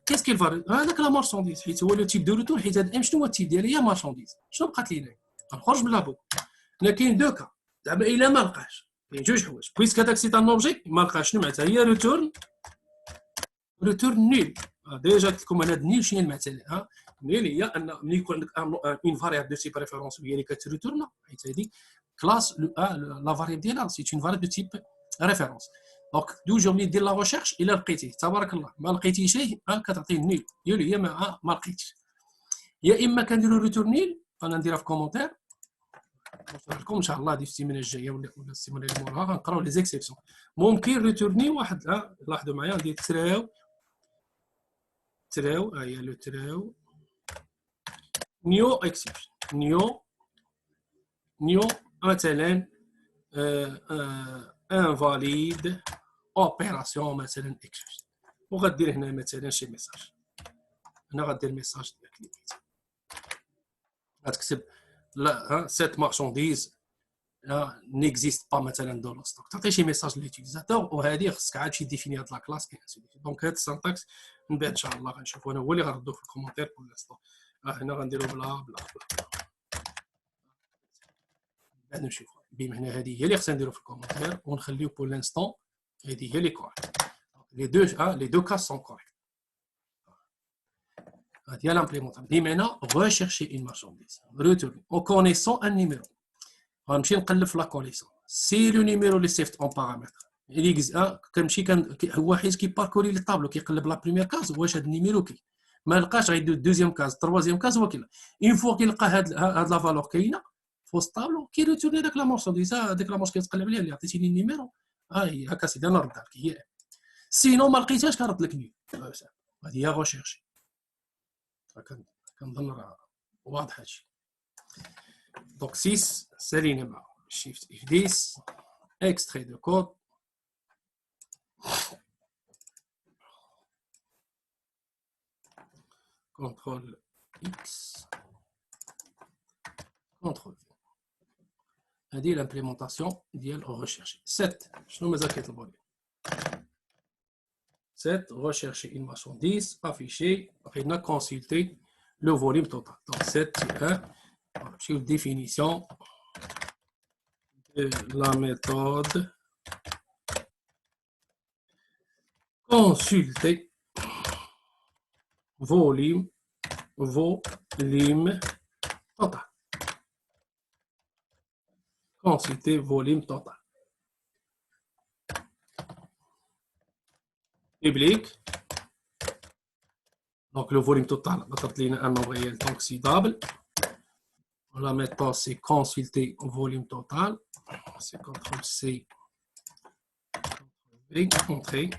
Qu'est-ce qu'il va هذاك la marchandise حيت هو le type de retour حيت هذا شنو هو التيب ديالها هي marchandise. شنو بقات لينا؟ غنخرج من لابو. هنا كاين دو كا زعما الا ما لقاش كاين جوج حوايج بويسك هذاك سي ان اوبجي ما لقاش شنو معناتها هي ريتورن نيل ديجا قلت لكم انا هاد نيل شنو المعتله نيل هي ان ملي يكون عندك اون فاريابل دو تيب ريفيرونس هي اللي كتريتورنا حيت هذه كلاس لا فاريابل ديالها سي اون فاريابل دو تيب ريفيرونس دونك دوجور ملي دير لا ريشيرش الا لقيتيه تبارك الله ما لقيتي شيء كتعطيه نيل هي ما لقيتيش يا اما كنديروا ريتورن نيل انا نديرها في كومونتير لكم ان شاء الله هذه في السيمانه الجايه ولا السيمانه اللي موراها غنقراو لي زيكسيبسيون ممكن ريتورني واحد لاحظوا معايا ندير تراو هي لو تراو نيو اكسبشن نيو مثلا انفاليد اوبيراسيون مثلا اكسبشن وغدير هنا مثلا شي ميساج انا غدير ميساج ديالك اللي بغيتي غتكتب لا cette marchandise n'existe pas مثلا dans le stock تعطي شي ميساج لليوتيليزاتور وهذه خصك عاد شي ديفيني هاد لا كلاس دونك هاد السانتاكس من بعد ان شاء الله غنشوفو انا هو اللي غنردوه في الكومونتير بور لانستون هنا غنديرو بلا بعد نشوفو بما هنا هذه هي اللي خصنا نديرو في الكومونتير ونخليو بور لانستون هذه هي اللي كوريكت لي دو كاس سون كوريكت هذه هي لامبليمونطاسيون بمعنى rechercher une marchandise retourner en connaissant un numéro غنمشي نقلب في لا كوليكسيون سي لو نيميرو اللي صيفط اون بارامتر اللي كنمشي هو حيت كيباركوري لي طابلو كيقلب لا بريمير كاز واش هاد النيميرو كاين ما لقاش غيدوز دوزيام كاز تروازيام كاز هو كاين اون فوا كيلقى هاد لا فالور كاينه tableau qui retourne avec la marchandise, avec la marchandise qui est là, c'est le numéro. Ah, il y a cassé dans l'ordre qui est. Sinon, ما لقيتهاش كنرد لك ليه. هذه هي recherche. كنظن واضح هادشي. Donc 6, c'est l'inéma. Shift F10, extrait de code. CTRL X, CTRL V. هذه l'implémentation ديال rechercher. 7, شنو مازال كيطلبوا لي؟ 7, rechercher une marchandise, afficher, on consulter le volume total. Donc 7, c'est 1. Sur définition de la méthode consulter volume total. Consulter volume total. Public. Donc le volume total, un nombre réel donc oxydable. La méthode c'est consulter volume total. C'est CTRL C, CTRL V, entrée.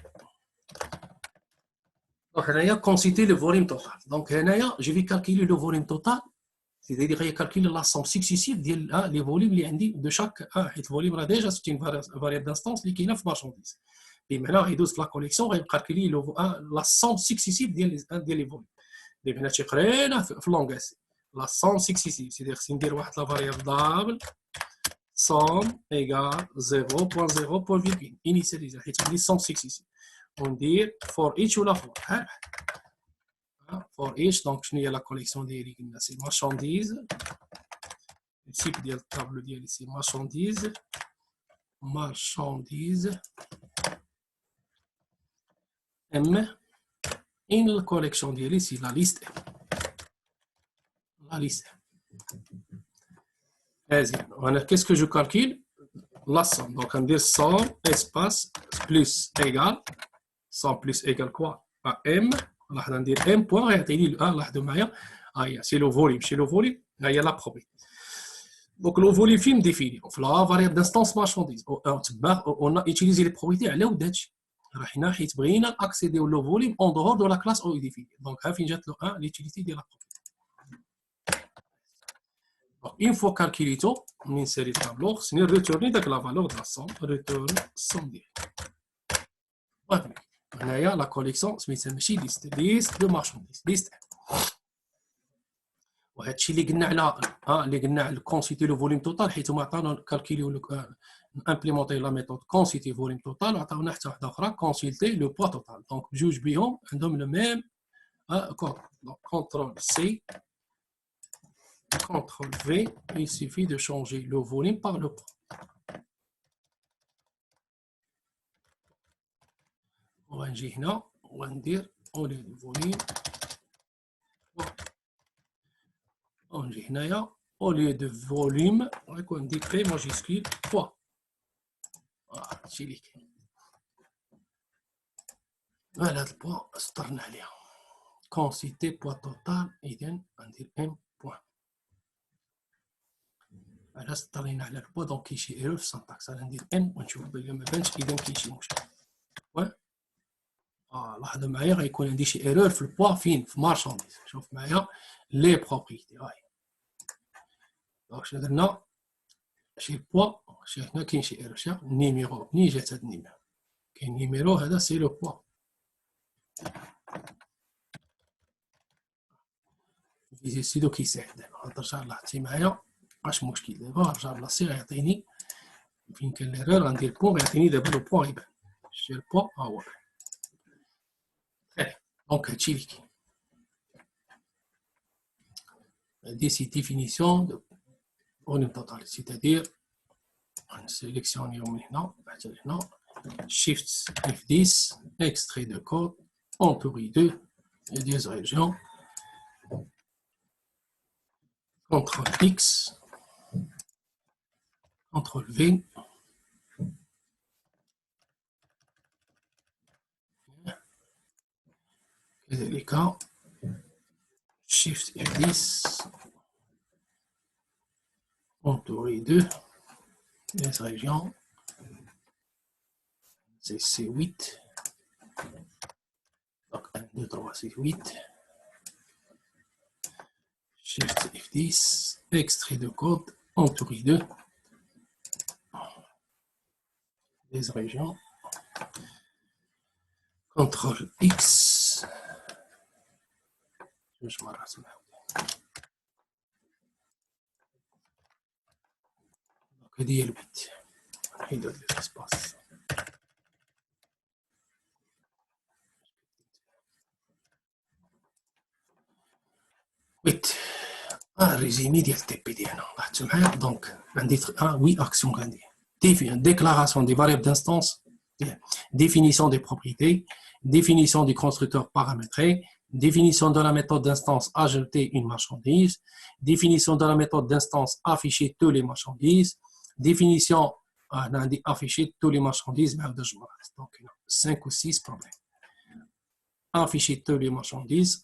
Donc là, consulter le volume total. Donc là, je vais calculer le volume total. C'est-à-dire qu'il calcule la somme successive des volumes de chaque volume. Déjà, c'est une variable d'instance qui est 9 marchandises. Et maintenant, il doit la collection et calculer la somme successive des volumes. Et maintenant, tu crées la somme successive. C'est-à-dire que la variable double, somme égale 0.0. Initialiser. C'est somme successive. On dit for each ou la for. For each, donc je n'ai la collection des marchandises. Le type de table c'est marchandises. M. Une collection c'est la liste. Qu'est-ce que je calcule? La somme. Donc on dit somme, espace, plus égale. Somme plus égale quoi? À M. On va dire M point, c'est le volume. Chez le volume, il y a la propriété. Donc le volume film défini. La variable d'instance marchandise. On a utilisé les propriétés à l'audace. On a accéder au volume en dehors de la classe OU définie. Donc l'utilité de la propriété. Une fois calculé tout, on insère le tableau, c'est retourner la valeur de la somme. Return somme. Voilà, la collection, c'est une liste de marchandises. Liste. وهادشي اللي قلنا على consulter le volume total حيت هما عطاونا calculer implémenter la méthode consulter volume total وعطاونا حتى واحده اخرى consulter le poids total. Donc بجوج بهم عندهم le même code. Donc CTRL C, CTRL V, il suffit de changer le volume par le poids. وغنجي هنا وغندير au lieu du volume ونجي هنايا au lieu de volume غيكون دي P majuscule poids. هادشي اللي كاين. هاد البوا سطرنا عليها كونسيتي بوا توتال. اذا غندير ام بوان. على سطرينا على البوا دونك كاين شي ايرور في السنتاكس. غندير ام ونشوف بلي ما بانش اذا كاين شي مشكل. لاحظوا معايا غيكون عندي شي ايرور في البوا فين في مارشانديز. شوف معايا لي بروبريتي هاي. دونك شنو درنا شي البوا شي هنا كاين شي ايرور شي نيميرو منين جات هاد النيميرو كاين نيميرو هذا سي لو بوا. سيدو كيساعد دابا نرجع لاحظتي معايا مابقاش مشكل. دابا نرجع بلاصتي غيعطيني فين كان ليرور غندير بوا غيعطيني دابا لو بوا غيبان. شتي البوا ها هو. دونك هادشي اللي كاين. هادي سي ديفينيسيون دو volume total, c'est-à-dire on sélectionne من هنا حتى لهنا shift F10 extrait de code entouré de des régions CTRL X CTRL V كذلك shift F10 entouré de les régions, c'est C8, donc 1, 2, 3, 6, 8, Shift F10, extrait de code, entouré de les régions, CTRL X, je m'arrête là. Donc, il y a le 8, il y a de l'espace. Un résumé de TP ديالنا donc عندي 8 actions عندي déclaration des variables d'instance, définition des propriétés, définition du constructeur paramétré, définition de la méthode d'instance ajouter une marchandise, définition de la méthode d'instance afficher tous les marchandises, définition afficher tous les marchandises, donc 5 ou 6 problèmes. Afficher tous les marchandises,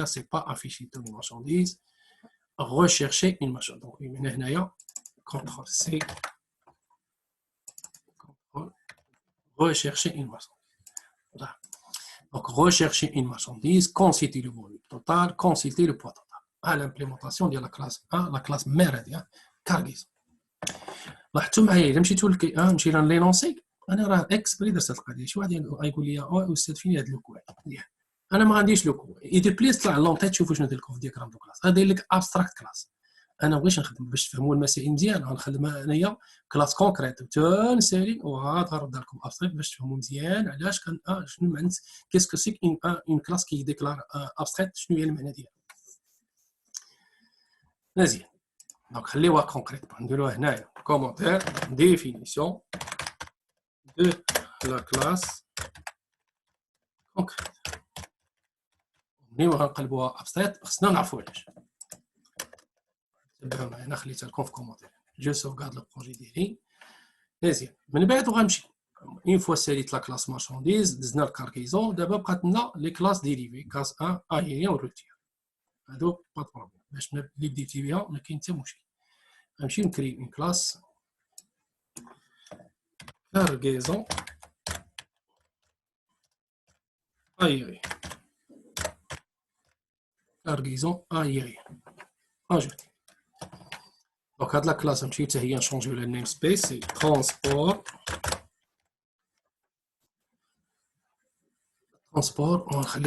c'est pas afficher toutes les marchandises, rechercher une marchandise. Donc, CTRL C, rechercher une marchandise. Voilà. Donc, rechercher une marchandise, consulter le volume total, consulter le poids total. À l'implémentation de la classe 1, la classe mère, cargaison. لاحظتوا معايا الا مشيتوا مشينا لينونسي انا راه اكسبري درت هاد القضيه شي واحد يقول لي استاذ فين هاد لوكو انا ما عنديش لوكو ايدي بليس طلع لونطيت شوفوا شنو داير لكم في دياغرام دو كلاس غادير لك ابستراكت كلاس انا بغيتش نخدم باش تفهموا المسائل مزيان غنخدم انايا كلاس كونكريت تنسالي وعاد غنرد لكم ابستراكت باش تفهموا مزيان علاش كان شنو معنى كيسكو سيك اون كلاس كي ديكلار ابستراكت شنو هي المعنى ديالها مزيان دونك خليوها كونكريت نديروها هنايا commentaire, définition de la classe concrète. ملي غنقلبوها abstract خصنا نعرفوا علاش. تبعوا معايا انا خليتها لكم في كومونتير. جو سوفغارد لو بروجي ديالي. مزيان من بعد غنمشي اون فوا ساليت لا كلاس مارشانديز دزنا الكاركيزون دابا بقات لنا لي كلاس ديريفي كلاس 1 ايريان و روتير هادو با بروبليم باش اللي بديتي بها ما كاين حتى مشكل. غنمشي نكري اون كلاس cargaison aérienne. Cargaison aérienne. Ajouter. Donc, à la classe, on a changé le namespace, c'est transport. Transport, on va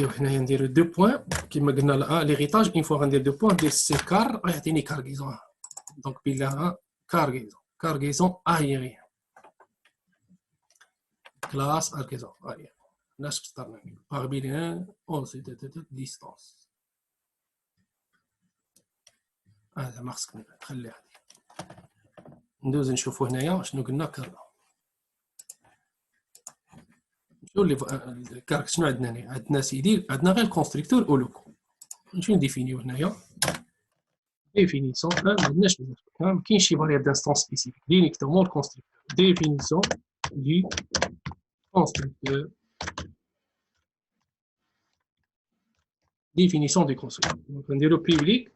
dire 2 points. Qui me donne l'héritage, une fois on a 2 points, c'est car, on a cargaison. Donc, il y a cargaison. Cargaison aérienne. Classe cargaison aérienne. Parmi les on se distance. هذا ما خصك تخليه ندوز نشوفوا هنايا شنو قلنا كارغا شنو اللي كارغ شنو عندنا هنا عندنا سيدي عندنا غير الكونستركتور او لوكو نمشيو نديفينيو هنايا ديفينيسيون ما عندناش بزاف ما كاينش شي فاريابل دانستونس سبيسيفيك ديريكتومون الكونستركتور ديفينيسيون دي كونستركتور ديفينيسيون دي كونستركتور دونك نديرو بيبليك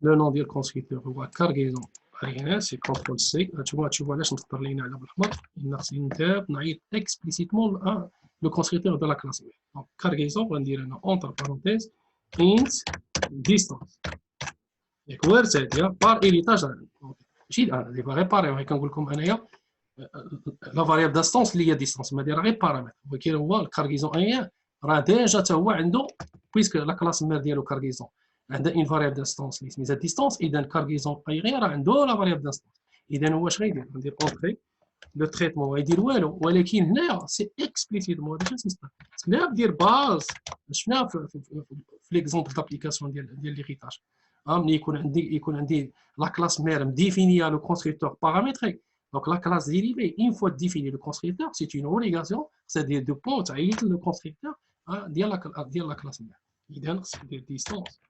le nom ديال الكونستركتور هو كارغيزون ايريان سي كونترول سي تشوفوا علاش مختار لينا على بالاحمر خصني نتاب نعيط اكسبليسيتمون لو كونستركتور دو لا كلاس دونك كارغيزون غندير انا اونتر بارونتيز انت ديستانس ياك وارد هادي بار هيريتاج ماشي دي ريباري كنقول لكم انايا لا فاريابل داستونس اللي هي ديستانس ما دايره غير بارامتر ولكن هو الكارغيزون ايريان راه ديجا حتى هو عنده بويسك لا كلاس مير ديالو كارغيزون عندها اون فاريابل دانستونس اللي سميتها ديستونس اذا كارغيزون ايريان راه عنده لا فاريابل دانستونس اذا هو اش غيدير غندير اونتري لو تريتمون غيدير والو ولكن هنايا سي اكسبليسيتمون هذا سيستم لا دير باز شفنا في ليكزومبل دابليكاسيون ديال ليغيتاج ملي يكون عندي لا كلاس مير مديفينيا لو كونستركتور بارامتريك دونك لا كلاس ديريفي اون فوا ديفيني لو كونستركتور سي اون اوبليغاسيون سي دير دو بون تعيط لو كونستركتور ديال لا كلاس مير اذا خصك دير ديستونس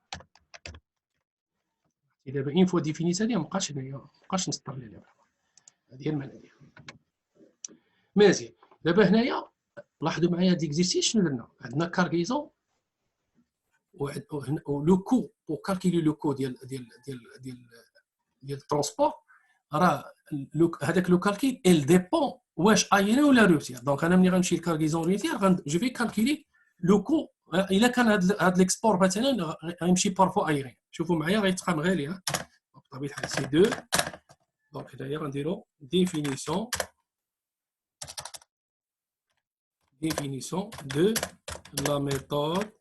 دابا اون فوا ديفينيت هذه مابقاش نسطر ليها دابا هذه هي المعنى ديالها مزيان دابا هنايا لاحظوا معايا هاد ليكزيرسيس شنو درنا عندنا كارغيزون le coût pour calculer le coût ديال الترونسبور راه هذاك لو كالكيل il dépend واش ايرين ولا روتير. دونك انا ملي غنمشي للكارغيزون روتير جو في كالكيلي لو كو الا كان هذا الاكسبور مثلا غيمشي بارفو ايرين. شوفوا معايا غيتقام غالي بطبيعه الحال سي 2. دونك هنايا غنديروا ديفينيسيون de la méthode.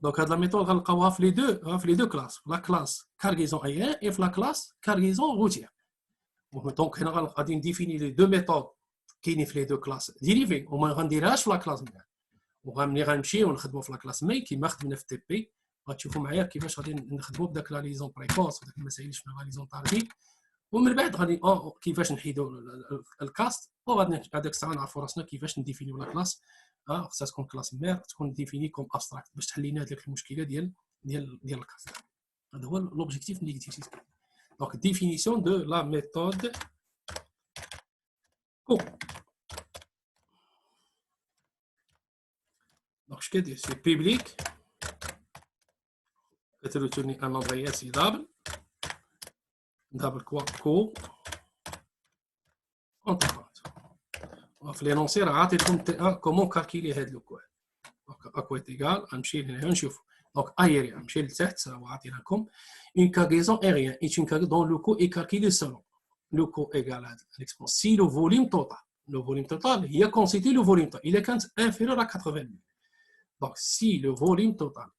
Donc, la méthode, on va faire les deux classes. La classe cargaison aérienne et la classe cargaison routière. Donc, on va définir les deux méthodes qui sont les deux classes dérivées. On va dire la classe مية. وغنملي غنمشي ونخدموا في لا كلاس مي كيما خدمنا في تي بي. غتشوفوا معايا كيفاش غادي نخدموا بداك لا ليزون بريكوس وداك المسائل اللي شفنا لا ليزون طاردي. ومن بعد غادي كيفاش نحيدوا الكاست. وغادي هذاك الساعه نعرفوا راسنا كيفاش نديفينيو لا كلاس. خصها تكون كلاس مير تكون ديفيني كوم ابستراكت باش تحل لنا هذيك المشكله ديال الكاست. هذا هو لوبجيكتيف ملي قلتي. دونك ديفينيسيون دو لا ميثود كو. دونك اش كدير سي بيبليك كتريتورني ان ادريس دابل كو كونترات. في لينونسي راه عاطيكم كومون كالكيلي هاد لو كو. دونك اكويت ايغال غنمشي لهنا نشوف. دونك ايريان نمشي لتحت وعطيناكم اون كارغيزون ايريان اي اون كارغيزون دون لو كو اي كالكيلي سولون لو كو ايغال هاد ليكسبون سي لو فوليوم توتال هي كونستيتي لو فوليوم توتال الا كانت انفيريور ا 80. دونك سي لو فوليوم توتال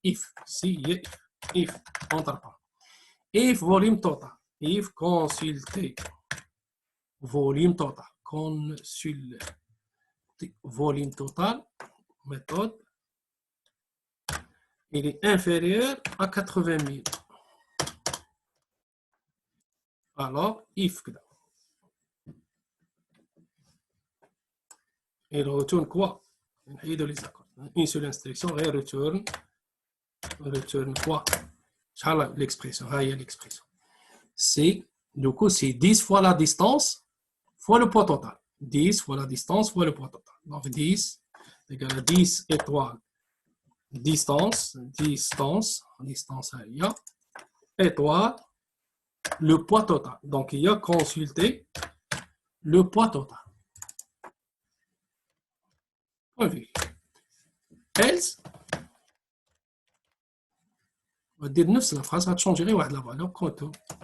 if entre pas if volume total if consulter volume total volume total méthode il est inférieur à 80 000. Alors if il retourne quoi? Une seule instruction et return quoi? L'expression, l'expression. C'est, du coup, c'est 10 fois la distance fois le poids total. 10 fois la distance fois le poids total. Donc 10 égale à 10 étoiles distance étoile le poids total. Donc il y a consulter le poids total. Else, on va dire نفس la phrase, va changer غير واحد la valeur.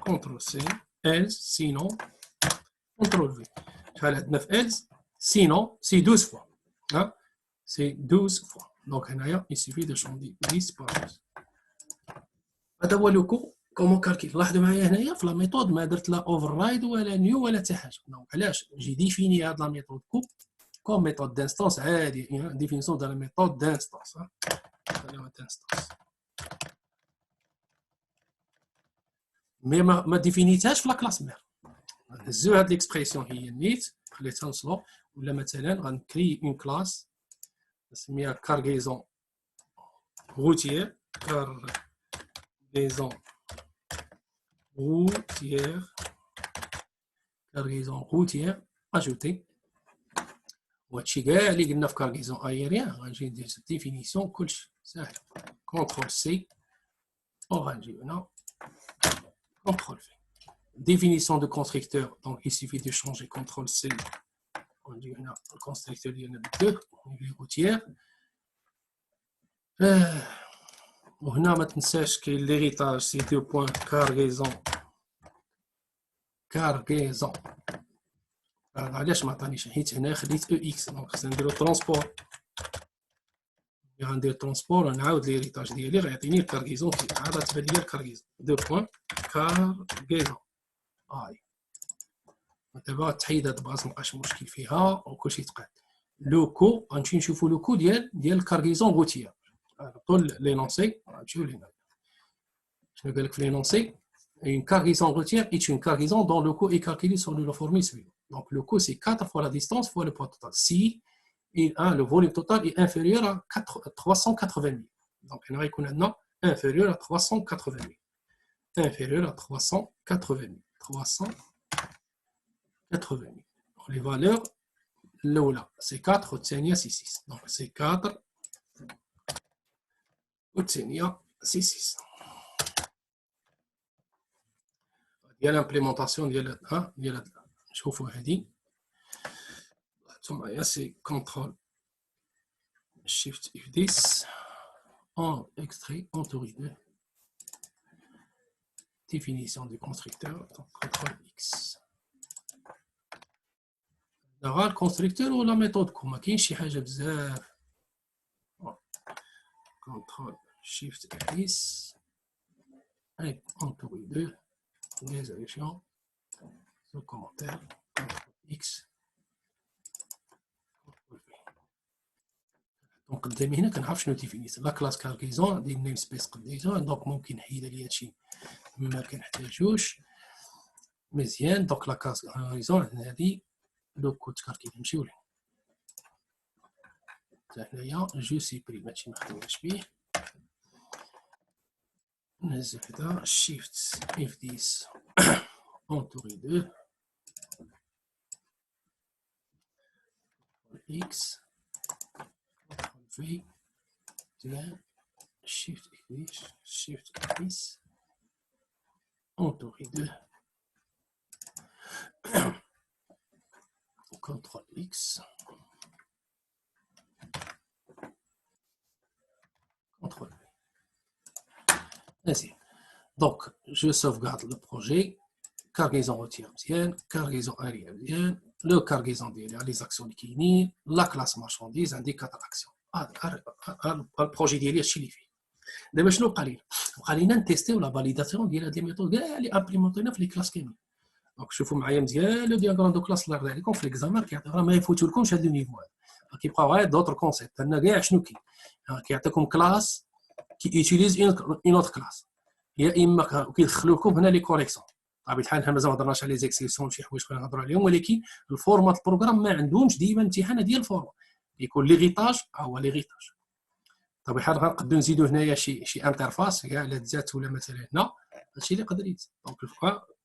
CTRL C, else, sinon, CTRL V. شحال عندنا في else, sinon, c'est 12 fois. Hein? C'est 12 fois. Donc il suffit de changer 10 par 12. هذا هو لو كو كومون كالكيل. لاحظوا معايا هنايا في لا ميثود ما درت لا اوفر رايد ولا نيو ولا حتى حاجه. دونك علاش جي ديفيني هاد لا ميثود كو كوم ميثود دانستونس عادي. ديفينيسيون دو لا ميثود دانستونس. خليوها دانستونس مي ما ديفينيتهاش في لا كلاس مير. نهزو هاد ليكسبريسيون هي نيت خليتها نصلو. ولا مثلا غنكري اون كلاس نسميها كارغيزون روتيير. cargaison routière ajouter. وهادشي كاع اللي قلنا في كارغيزون ايريان غنجي ندير ديفينيسيون كلشي ساهل. كونترول سي وغنجي هنا كونترول في définition de constructeur. Donc il suffit de changer CTRL C. On dit هنا الكونستركتور ديالنا بالدو routière. وهنا ما تنساش كاين ليغيتاج سي دو بوين كارغيزون. علاش ما عطانيش؟ حيت هنا خديت او اكس. دونك خصنا نديرو ترونسبور. غندير ترونسبور ونعاود ليغيتاج ديالي غيعطيني الكارغيزون. عاد تبان لي الكارغيزون دو بوين كارغيزون. دابا تحيد هاد الباص مابقاش مشكل فيها وكلشي تقاد. لو كو غنمشي نشوفو لو كو ديال الكارغيزون روتيير. طول لينونسي نمشيو لهنا. شنو قال لك في لينونسي؟ Une cargaison routière est une cargaison dont le coût est calculé sur le formule suivant. Donc le coût c'est 4 fois la distance fois le poids total. Si le volume total est inférieur à 380 000. Donc il y a inférieur à 380 000. Inférieur à 380 000. 380 000. Donc, les valeurs, là, c'est 4, c'est 6. Donc c'est 4. C6. Il y a l'implémentation ديال شوفوا هذه ثم c'est CTRL Shift F10 en extrait en tourie 2. Définition du constructeur, donc CTRL X. Le constructeur ou la méthode ما كاينش شي حاجه بزاف. CTRL Shift F10 en tourie 2. Les élections, le commentaire, CTRL X. دونك قدامي هنا كنعرف شنو ديفينيت لا كلاس كارغيزون ديال نيم سبيس قديتها دونك ممكن نحيد لي هادشي ما كنحتاجوش مزيان. دونك لا كلاس كارغيزون عندنا هادي لو كود كاركي نمشيو ليه حتى هنايا جو سيبريم هادشي ما خدمناش بيه نهز هدا شيفت اف 10 اونتوري 2 اكس في مزيان شيفت اف 10 شيفت اف 10 entouré de CTRL X, CTRL V. Ainsi. Donc, je sauvegarde le projet, cargaison routière bien, cargaison aérienne bien, le cargaison les actions qui la classe marchandise, indicateur action. Le projet ديالي هادشي اللي فيه. دابا شنو بقى لينا؟ بقى لينا نتيستيو لا فاليداسيون ديال هاد لي ميثود كاع اللي امبليمونطينا في لي كلاس كاملين. دونك شوفوا معايا مزيان لو دياغرام دو كلاس اللي راه عليكم في ليكزامان كيعطي راه ما يفوتولكمش هاد لو نيفو هذا كيبقاو غير دوطر كونسيبت عندنا كاع شنو كاين كيعطيكم كلاس كي يوتيليز اون اوتر كلاس يا اما كيدخلوا لكم هنا لي كوليكسيون بطبيعه الحال حنا مازال ما هضرناش على لي زيكسيبسيون شي حوايج اخرين نهضروا عليهم ولكن الفورمات البروغرام ما عندهمش ديما امتحان ديال الفورما يكون ليغيتاج هو ليغيتاج بطبيعه الحال غنقدروا نزيدوا هنايا شي انترفاس كاع على ذات ولا مثلا هنا هادشي اللي يقدر يزيد دونك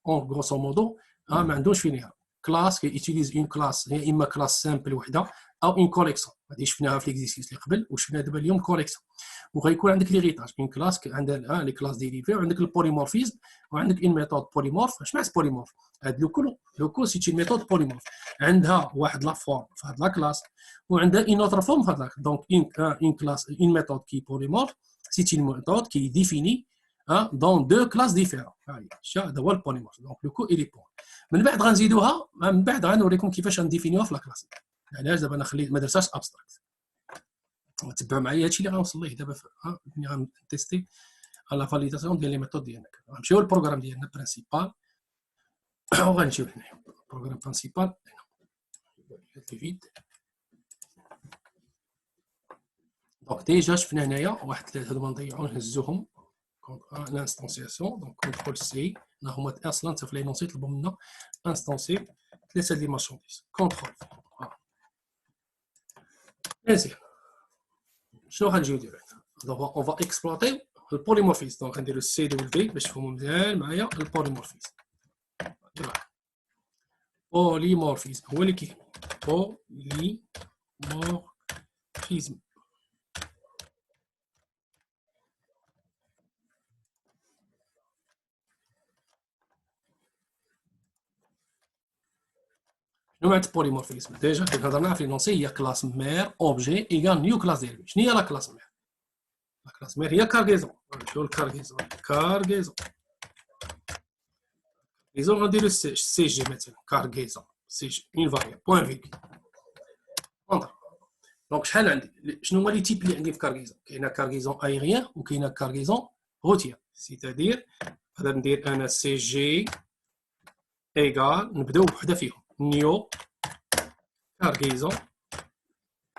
اون غروسو مودو ما عندوش فين كلاس كيوتيليز اون كلاس هي اما كلاس سامبل وحده او اون كوليكسيون هذه شفناها في ليكزيستيس اللي قبل وشفنا دابا اليوم كوليكسيون وغيكون عندك ليغيتاج اون كلاس عندها لي كلاس ديريفي وعندك البوليمورفيزم وعندك اون ميثود بوليمورف اش معنى بوليمورف هاد لو كول سي اون ميثود بوليمورف عندها واحد لا فورم في هاد لا كلاس وعندها اون اوتر فورم في هاد لا دونك اون كلاس اون ميثود كي بوليمورف سي اون ميثود كي ديفيني dans deux classes différentes. هذا هو البوليمورف دونك لو كو اي بون من بعد غنزيدوها من بعد غنوريكم كيفاش غنديفينيوها في لا كلاس علاش دابا انا خليت ما درتهاش ابستراكت تبعوا معايا هادشي اللي غنوصل ليه دابا ملي غنتيستي لا فاليداسيون ديال لي ميثود ديالنا غنمشيو للبروغرام ديالنا برينسيبال وغنمشيو هنا البروغرام برينسيبال لي فيد دونك ديجا شفنا هنايا واحد ثلاثه هادو ما نضيعو نهزوهم l'instanciation, donc CTRL C, on a اصلا في لينونسي طلبوا منا انستانسي ثلاثه ديال المارشانديز كونترول مزيان شنو غنجيو ديريكت دونك اون فا اكسبلوطي البوليمورفيزم دونك غنديرو سي دبل في باش تفهموا مزيان معايا البوليمورفيزم بوليمورفيزم هو اللي كيهم بوليمورفيزم شنو معنى البوليمورفيزم ديجا كنا هضرنا في لونسي هي كلاس مير اوبجي ايغال نيو كلاس ديال شنو هي لا كلاس مير لا كلاس مير هي كارغيزون نمشيو للكارغيزون كارغيزون غنديرو سي جي مثلا كارغيزون سي جي اون فاريابل بوين فيك دونك شحال عندي شنو هما لي تيب اللي عندي في كارغيزون كاينه كارغيزون ايغيان وكاينه كارغيزون روتيير سيتادير نقدر ندير انا سي جي ايغال نبداو بوحده فيهم نيو كارغيزون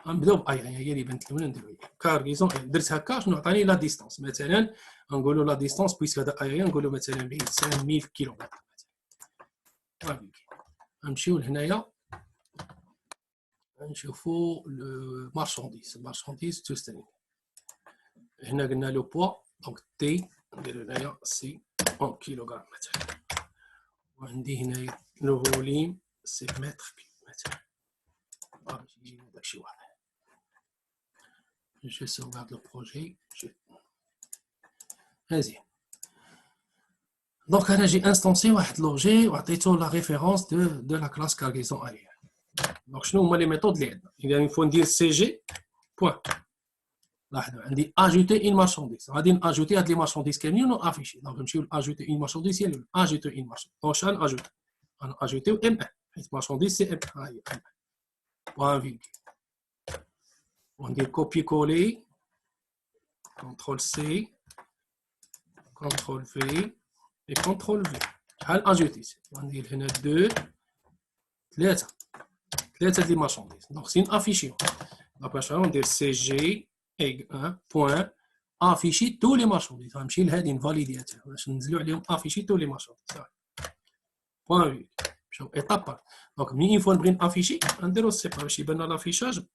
غنبداو بايغيان هي اللي بانت الاولى نديرو كارغيزون درت هكا شنو عطاني لا ديستونس مثلا غنقولوا لا ديستونس بويسك هذا ايغيان نقولوا مثلا بعيد 5000 كيلومتر مثلا غنمشيو لهنايا نشوفوا المارشانديز توستاني هنا قلنا لو بوا دونك تي نديرو هنايا سي 1 كيلوغرام مثلا وعندي هنايا لو فوليم سي متر كيب مثلا باش يجي داكشي واضح. Je sauvegarde le projet. Vas-y. Donc, j'ai instancié l'objet ou la référence de la classe cargaison aérienne. Donc, je nous les méthodes l'aide. Il faut dire CG, point. Là, on dit ajouter une marchandise. On dit ajouter des marchandises qui sont affichées. Donc, je vais ajouter une marchandise, ajouter une marchandise. Donc, je vais ajouter. On a ajouté M1. Cette marchandise, c'est M1. Point virgule. On dit copier-coller. CTRL-C. CTRL-V. Et CTRL-V. Je vais ajouter. On dit 2, 3. 3 des marchandises. Donc, c'est une affichée. Donc, on dit CG. point afficher tous les marchandises. غنمشي لهذه نفاليدياتها باش ننزلوا عليهم afficher tous les marchandises. point فيك مشاو ايطاب. دونك ملي فوا نبغي نافيشي نديرو السيبا باش يبان لافيشاج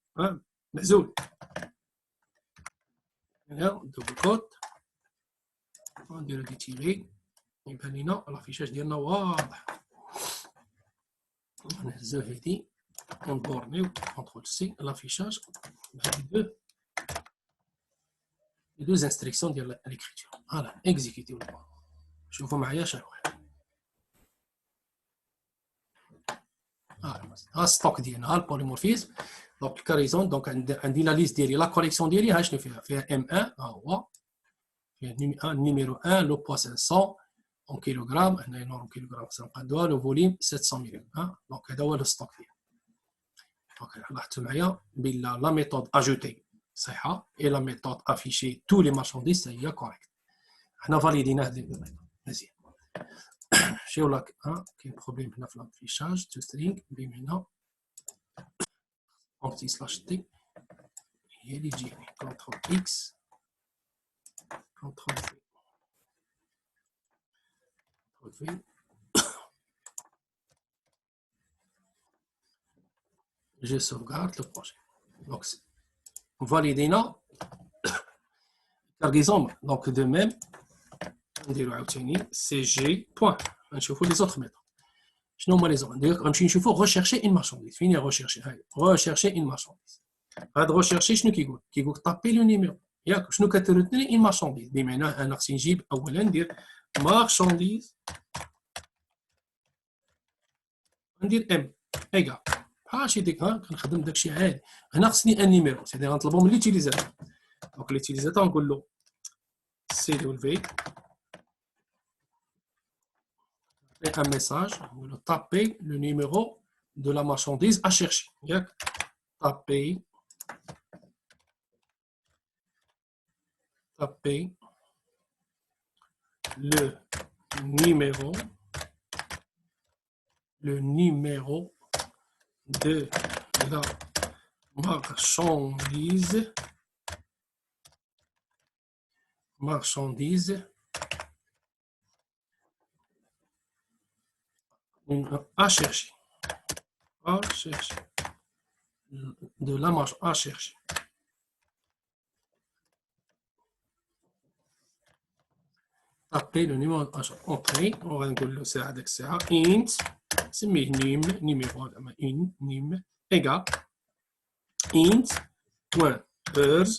مهزول. هنا دوبل كوت نديرو دي تيري يبان لينا لافيشاج ديالنا واضح. نهزو هادي ونبورنيو كونترول سي l'affichage بهاد les deux instructions de l'écriture. Voilà, exécutez. Je vous maria chaque fois. Stock ديالنا البوليمورفيزم. Donc الكاريزون دونك عندي لا ليست ديالي لا كوليكسيون ديالي ها شنو فيها M1 ها هو فيها numéro 1 le poids 500 en kilogramme هنا نورم كيلوغرام كنقادوها لو فوليم 700 ملغ. دونك هذا هو لو ستوك ديالي. دونك لاحظتوا معايا بلا لا ميثود اجوتي صحيحه et la méthode afficher tous les marchandises هي correct. حنا فاليدينا هذه الميثود مزيان. شي ولا كاين بروبليم هنا في لافيشاج تو سترينغ بمعنى اونتي سلاش تي هي اللي تجيني كونترول اكس كونترول في je sauvegarde le projet. Donc validéna cargaison. Donc de même نديرو عاوتاني CG point. نشوفوا les autres méthodes. شنو هما les autres؟ غنمشي نشوفوا rechercher une marchandise. فين هي rechercher؟ هاي rechercher une marchandise. هاد rechercher شنو كيقول؟ كيقول طابي لو نيميرو. ياك شنو كترتني une marchandise بمعنى انا خصني نجيب اولا ندير marchandise ندير ام ايكال هاشي ديك كنخدم داكشي عادي. هنا خصني ان نيميرو سيدي غنطلبو من ليتيليزاتور. دونك ليتيليزاتور نقول له سي دو في un message, vous tapez le numéro de la marchandise à chercher. Tapez le numéro de la marchandise à chercher. De la marche à chercher. Tapez le numéro entrée. On va dire c'est avec ça. Int, c'est numéro nim égal int point heures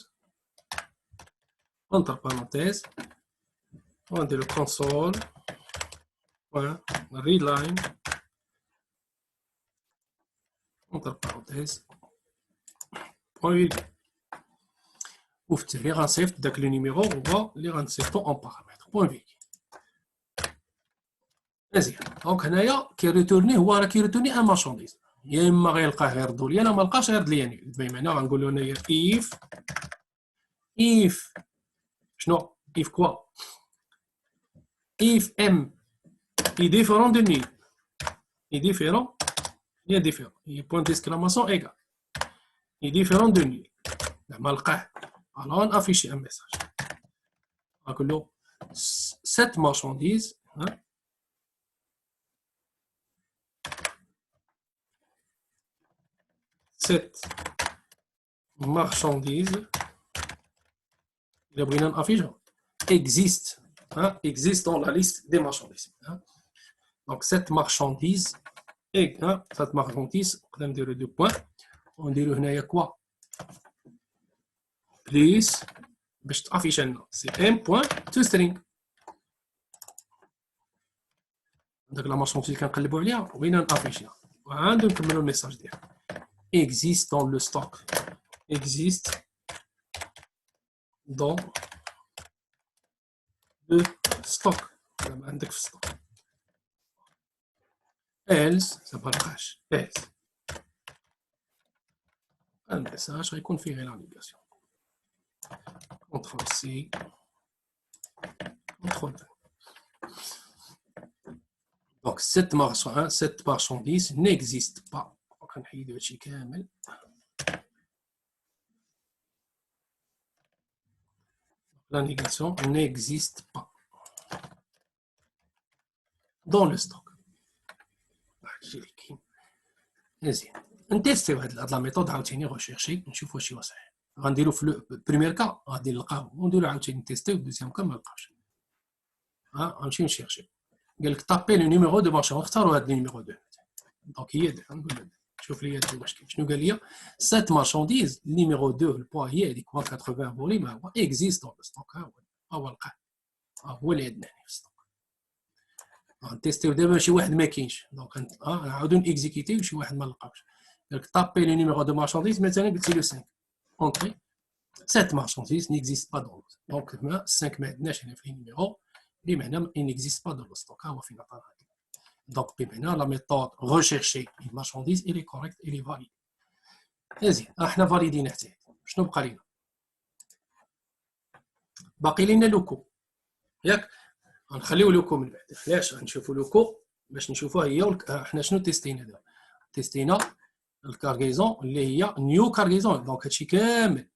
entre parenthèses. On va dire le console point readline entre parenthèses point virgule. Ouf, les renseignements donc le numéro on va les renseignements en paramètres point virgule. Vas-y. Donc هنايا كيريتورني هو راه كيريتورني ان مارشانديز يا اما غيلقاه غيردو لي انا ما لقاش غيرد لي يعني بمعنى غنقول له هنايا if شنو if quoi if m est différent de nul est différent il est différent il y a point d'exclamation égal est différent de nul ما لقاه alors on affiche un message نقول له cette marchandise cette marchandise existe dans la liste des marchandises. Donc cette marchandise on va dire deux points on dirait هنايا quoi plus باش تافيش لنا سي ام بوان تو سترينغ. داك لا مارشونديز اللي كنقلبوا عليها وين نافيشيها وعندو نكملوا الميساج ديالها. existe dans le stock existe dans le stock دابا عندك في الستوك else سابقاش else الميساج غيكون فيه غير لانيغاسيون كونترول سي كونترول في. Donc, cette marchandise n'existe pas. La négation n'existe pas dans le stock. مزيان نتيستيو هاد لا ميثود عاوتاني غوشيرشي نشوف واش هو صحيح. غنديرو في البريمير كا غادي نلقاو ونديرو عاوتاني نتيستيو الدوزيام كا ما نلقاوش. غنمشيو نشيرشي قال لك طابي لو نيميرو دو مارشون اختاروا هاد النيميرو 2 دونك هي نقول شوف لي هاد واش كاين شنو قال لي سات مارشانديز نيميرو 2 البوا هي هذيك 180 فوليم هو اكزيست دون ستوك هو لقاه هو اللي عندنا في الستوك. غنتيستيو دابا شي واحد ما كاينش دونك نعاودو نيكزيكيتيو وشي واحد ما لقاوش. قال لك طابي لو نيميرو دو مارشانديز مثلا قلتي له 5 اونطري سات مارشانديز نيكزيست با دون دونك 5 ما عندناش هنا في لي نيميرو بمعنى il n'existe pas dans le stock. Donc, la méthode rechercher une marchandise, elle est correcte, elle est valide. Vas-y, احنا فاليدين حتى شنو بقى لينا؟ باقي لينا لوكو ياك غنخليو لوكو من بعد. علاش غنشوفوا لوكو باش نشوفوها هي احنا شنو تيستينا دابا؟ تيستينا الكارغيزون اللي هي نيو كارغيزون دونك هادشي كامل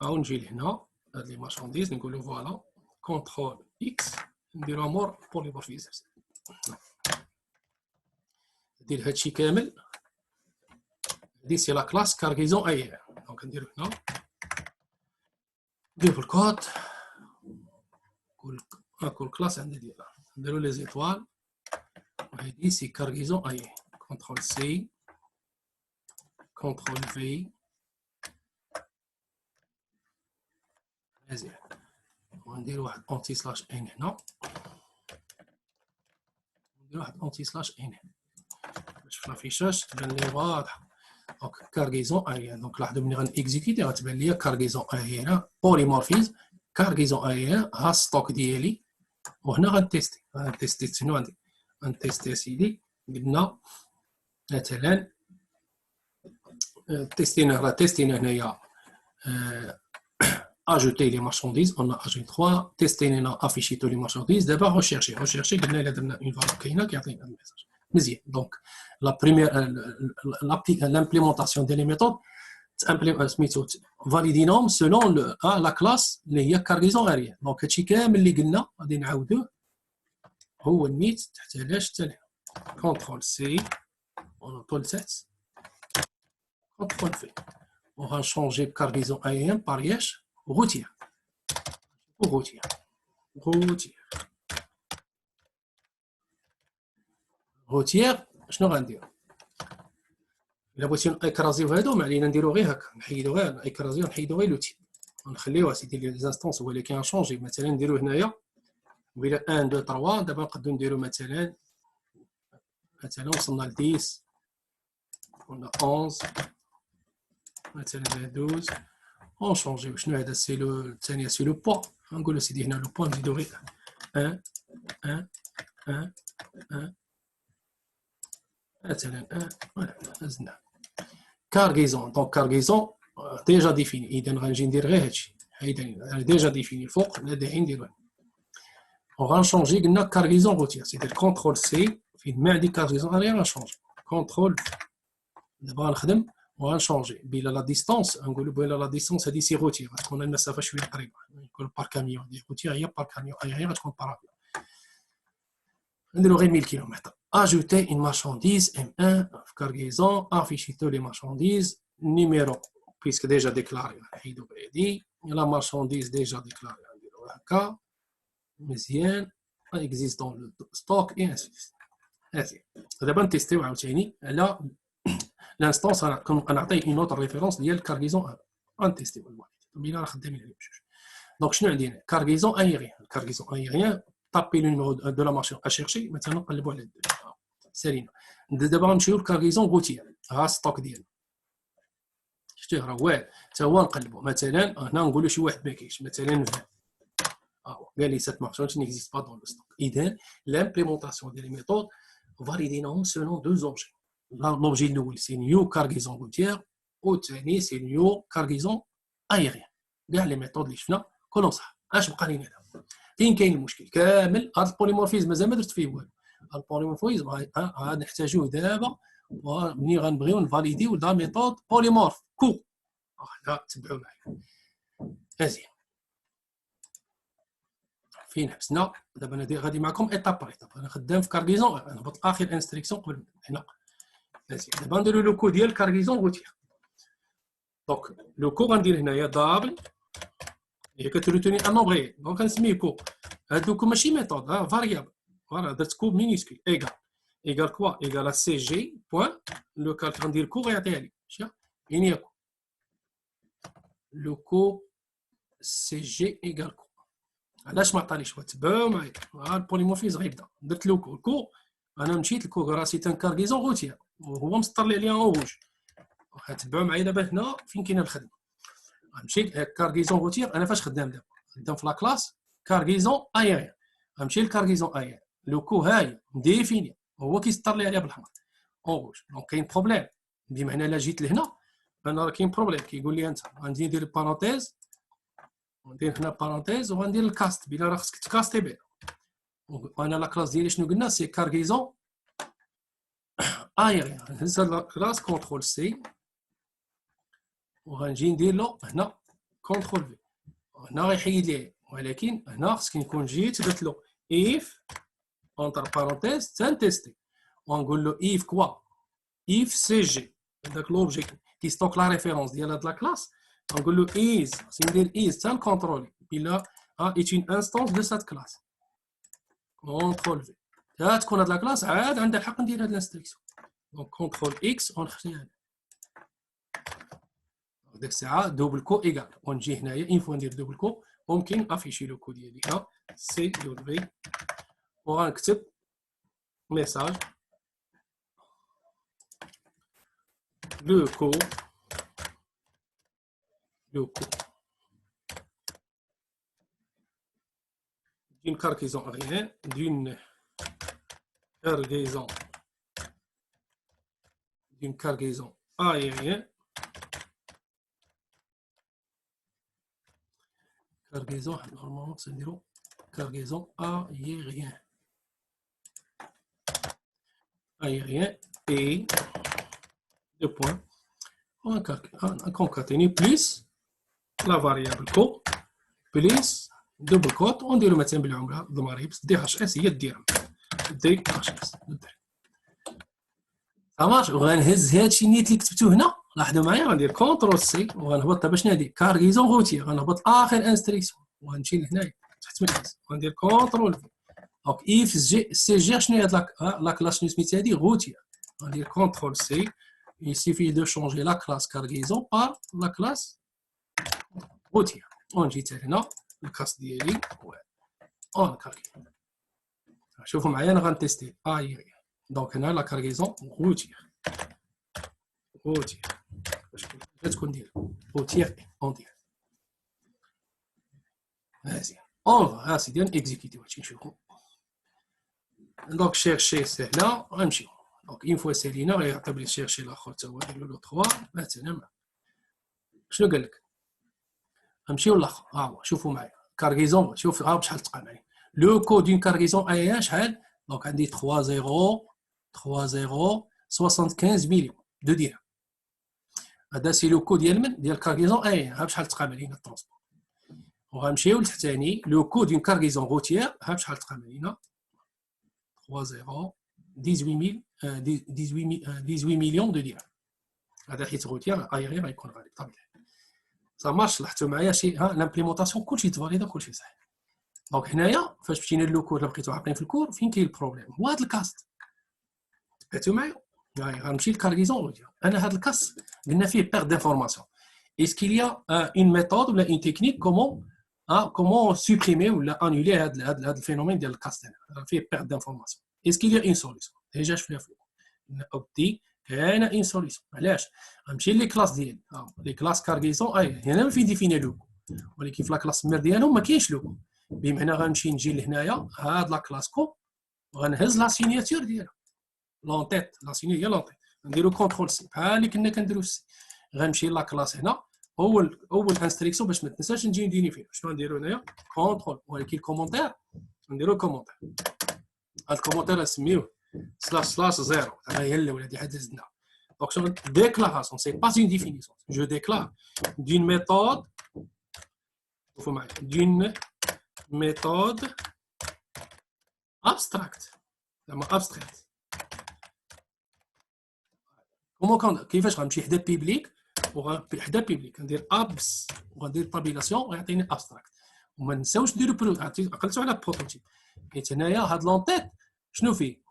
او نجي لهنا هاد لي مارشانديز نقولوا فوالا كونترول اكس نديرو مور بوليمورفيزم ندير هادشي كامل هادي سي لا كلاس كارغيزون اي دونك نديرو هنا نديرو في الكود كل كلاس عندنا ديالها نديرو لي زيتوال وهادي سي كارغيزون اي كونترول سي كونترول في مزيان وندير واحد اونتي سلاش ان هنا ندير واحد اونتي سلاش ان هنا باش في لافيشاج تبان لي واضحه. دونك كارغيزون ايريان دونك لاحظوا ملي غنكزيكيتي غتبان لي كارغيزون ايريان بوليمورفيزم كارغيزون ايريان ها ستوك ديالي وهنا غنتيستي شنو عندي غنتيستي سيدي قلنا مثلا تيستينا هنايا ajouter les marchandises, on a ajouté 3, tester afficher tous les marchandises, d'abord rechercher, قلنا إلا درنا une valeur كاينة كيعطينا الميساج. مزيان دونك لا بريمير l'implémentation ديال لي ميثود سميتو فاليدينهم سولون لا كلاس اللي هي كارغيزون اريان. دونك هادشي كامل اللي قلنا غادي نعاودوه هو النيت تحت علاش حتى لهنا كونترول سي ونطول تحت كونترول في وغنشونجي بكارغيزون اريان بار ياش routière شنو غندير الا بغيتي نكرازيو هادو ما علينا نديرو غير هكا نحيدو غير نكرازيو نحيدو غير لوتي ونخليوها سيدي لي زانستونس هو اللي كينشونجي مثلا نديرو هنايا وإلا 1 2 3 دابا نقدروا نديرو مثلا وصلنا ل 10 ولا 11 مثلا 12 on change شنو هذا سي لو الثانيه سي لو بوا نقولوا سيدي هنا لو بوا نزيدو غير 1 1 1 1 مثلا 1 هزنا كارغيزون دونك كارغيزون ديجا ديفيني اذا غنجي ندير غير هادشي هيدا ديجا ديفيني الفوق لا داعي نديرو وغنشونجي قلنا كارغيزون روتير سيدي كونترول سي فين ما عندي كارغيزون اريا غنشونجي كونترول دابا غنخدم وغنشونجي بلا لا ديستونس نقولوا بلا لا ديستونس هذه سي روتير غتكون المسافه شويه قريبه نقول بار كاميون ديال روتير هي بار كاميون هي غتكون بار نديرو غير 1000 كيلومتر ajouter une marchandise M1 في cargaison afficher tous les marchandises numéro puisque déjà déclaré نحيدو بعيدي la marchandise déjà déclarée نديرو هكا مزيان existe dans le stock et ainsi de suite. دابا نتيستيو عاوتاني على l'instance غنعطيه une autre référence ديال cargaison غنتيستيو الواحد بينا راه خدامين عليه بجوج. دونك شنو عندنا cargaison aérien طابي لو نيميرو دو لا ماشين اشيرشي مثلا نقلبوا على سالينا. دابا غنمشيو للكارغيزون غوتيير ها ستوك ديالنا شتيه راه واعر حتى هو نقلبوا مثلا هنا نقولوا شي واحد ما كاينش مثلا 20 قال لي cette marche n'existe pas dans le stock. إذن l'implémentation des méthodes validées selon deux objets. L'objet الاول c'est new cargaison routière والثاني c'est new cargaison aérien. كاع لي ميثود اللي شفنا كلهم صح. اش بقى لينا دابا فين كاين المشكل كامل هذا البوليمورفيزم مازال ما درت فيه والو. البوليمورفيزم غنحتاجوه دابا ومني غنبغيو نفاليديو لا ميثود بوليمورف كو. لا تبعوا معايا مزيان فين حبسنا دابا. انا غادي معكم ايطاب باغ ايطاب. انا خدام في كارغيزون نهبط اخر انستركسيون قبل هنا مزيان. دابا نديرو لو كو ديال كارغيزون روتير. دونك لو كو غندير هنايا دابل هي كتروتوني ان نومبر دونك غنسميه كو. هادو كو ماشي ميثود فاريابل فوالا درت كو مينيسكول ايغال كوا ايغال سي جي بوين لو كالك غندير كو غيعطيها لي ماشي فين هي كو لو كو سي جي ايغال كو. علاش ما عطانيش تبعوا معايا البوليمورفيزم غيبدا درت لو كو انا مشيت لكو راسي تنكارغيزون غوتير وهو مسطر لي عليها روج. تبعوا معايا دابا هنا فين كاينه الخدمه. غنمشي كارغيزون غوتير انا فاش خدام دابا خدام في لا كلاس كارغيزون ايريان. غنمشي لكارغيزون ايريان لو كو هاي ديفيني هو كيسطر لي عليها بالحمر اون روج. دونك كاين بروبليم بمعنى الا جيت لهنا انا راه كاين بروبليم كيقول لي انت غندير ندير بارونتيز وندير هنا بارونتيز وغندير الكاست بلا راه خصك تكاستي بها. وانا لا كلاس ديالي شنو قلنا سي كارغيزون ايريان. نهز لا كلاس كونترول سي وغنجي ندير له هنا كونترول في هنا غيحيد ليه. ولكن هنا خصك نكون جيت درت له اف اونتر بارونتيز تنتيستي ونقول له اف كوا اف سي جي هذاك لوبجي كي ستوك لا ريفيرونس ديال هاد لا كلاس نقول له is ندير is تنكونترولي بلا est une instance de cette classe كونترول في تكون هاد لا كلاس عاد عندها الحق ندير هاد الانستركسيون. دونك كونترول اكس ونختارها ديك الساعه دوبل كو ايغال ونجي هنايا اون فوا ندير دوبل كو ممكن افيشي لو كو ديالي هنا سي يو في وغنكتب ميساج لو كو d'une cargaison aérienne d'une cargaison aérienne cargaison normalement c'est dire cargaison aérien et deux points un concaténé plus la variable co plus double quote ونديرو مثلا بالعمله ضماري بس دي اش اس هي الديرهم دي اش اس تماش. وغنهز هادشي نيت اللي كتبتو هنا لاحظوا معايا غندير كونترول سي وغنهبط باش نادي كارغيزون غوتير غنهبط اخر انستركسيون وغنمشي لهنايا تحت من الاس وغندير كونترول في دونك اف جي سي جي شنو هاد لا كلاس شنو سميتها هادي غوتير غندير كونترول سي il suffit de changer la classe cargaison par la classe routière. ونجي حتى هنا الكاس ديالي اون كارغي. شوفوا معايا انا غنتيستي ايريان دونك هنا لا كارغيزون روتير باش تكون ديال روتير اون ديال مزيان اون اسيدي اكزيكيتيو هادشي نشوفو. دونك شيرشي سهله غنمشيو دونك اون فوا سالينا غيعطيب لي شيرشي الاخر حتى هو نديرو له 3 مثلا. شنو قال لك غنمشيو للاخر هو شوفوا معايا كارغيزون شوف بشحال تقع معايا لو كود دون كارغيزون ايريان شحال دونك عندي 30 75 مليون دو درهم. هذا سي لو كود ديال من ديال كارغيزون ايريان ها بشحال تقع علينا الترونسبور. وغنمشيو لتحتاني لو كود دون كارغيزون روتيير ها بشحال تقع علينا 30 18 مليون دو درهم. هذا حيت روتيير ايريان غيكون غالي طبيعي صا مارش. لاحظتوا معايا شي لامبليمونطاسيون كلشي تفاليدا كلشي صح. دونك هنايا فاش مشينا للو كور اللي بقيتو عاقلين في الكور فين كاين البروبليم هو هذا الكاست. تبعتوا معايا غنمشي للكارغيزون. انا هذا الكاس قلنا فيه بيرت دانفورماسيون. Est-ce qu'il y a une méthode ou une technique comment supprimer ou annuler le phénomène de la casse de perte d'information? Est-ce qu'il y a une solution? Déjà, je fais la flou. Il y a une solution. Je vais les classes ديالي les classes cargaison هنا ما فين ديفيني لوكو ولكن في لا كلاس مير ديالهم ما كاينش لوكو. بمعنى غنمشي نجي لهنايا هاد لا كلاسكو وغنهز لا سينياتور ديالها لونتيت لا سيني هي لونتيت نديرو كونترول سي بحال اللي كنا كنديرو السي. غنمشي لا كلاس هنا اول انستركسيون باش ما تنساش نجي نديني فيه. شنو نديرو هنايا كونترول ولكن الكومونتير نديرو كومونتير. هاد الكومونتير نسميوه //0 هي الاولى دي حد زدنا. دونك sur déclaration c'est pas une définition. Je déclare d'une méthode abstract. abstract. كيفاش غنمشي حدا بيبليك وحدا بيبليك ندير ابس وغندير طابيلاسيون ويعطيني ابستراكت. وما نساوش نديرو عقلتو على بروتوتيب حيت هنايا هاد لونتيت شنو فيه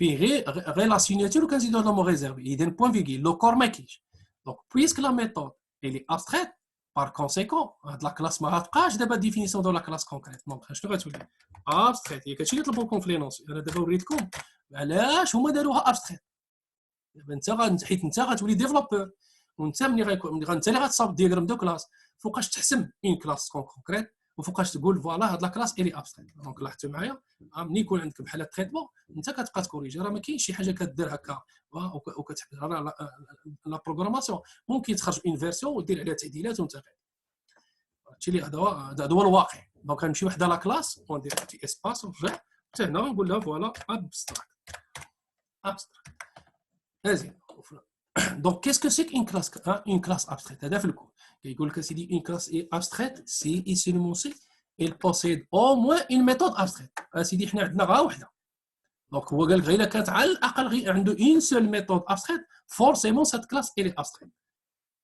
غير لا سيناتور وكنزيدو لا مو ريزيرفي. اذا بوين فيغيل لو كور ما كاينش. دونك بويسك لا ميثود اللي ابستراكت بار كونسيكون هاد لا كلاس ما غاتبقاش دابا ديفينيسيون دو لا كلاس كونكريت. دونك شنو غتولي ابستراكت هي كتشي اللي طلبوا لكم في لينونسي. انا دابا وريتكم علاش هما داروها ابستراكت. دابا انت حيت انت غتولي ديفلوبور وانت ملي انت اللي غتصاوب دياغرام دو كلاس فوقاش تحسم اون كلاس كونكريت وفوقاش تقول فوالا هاد لا كلاس الي ابستراكت. دونك لاحظتوا معايا ملي يكون عندك بحال التريتمون انت كتبقى تكوريجي راه ما كاينش شي حاجه كدير هكا وكتحبس لا بروغراماسيون ممكن تخرج اون فيرسيون ودير عليها تعديلات وانت غير هادشي اللي هذا هو الواقع. دونك غنمشي وحده لا كلاس وندير تي اسباس ونرجع حتى هنا ونقول لها فوالا ابستراكت. مزيان. Donc, qu'est-ce que c'est qu'une classe, une classe abstraite? Une classe abstraite, c'est ici le mot elle possède au moins une méthode abstraite. سيدي حنا عندنا غا وحده. Donc هو قال لك غير كانت على الاقل غير عنده une seule méthode abstraite, forcément cette classe elle est abstraite.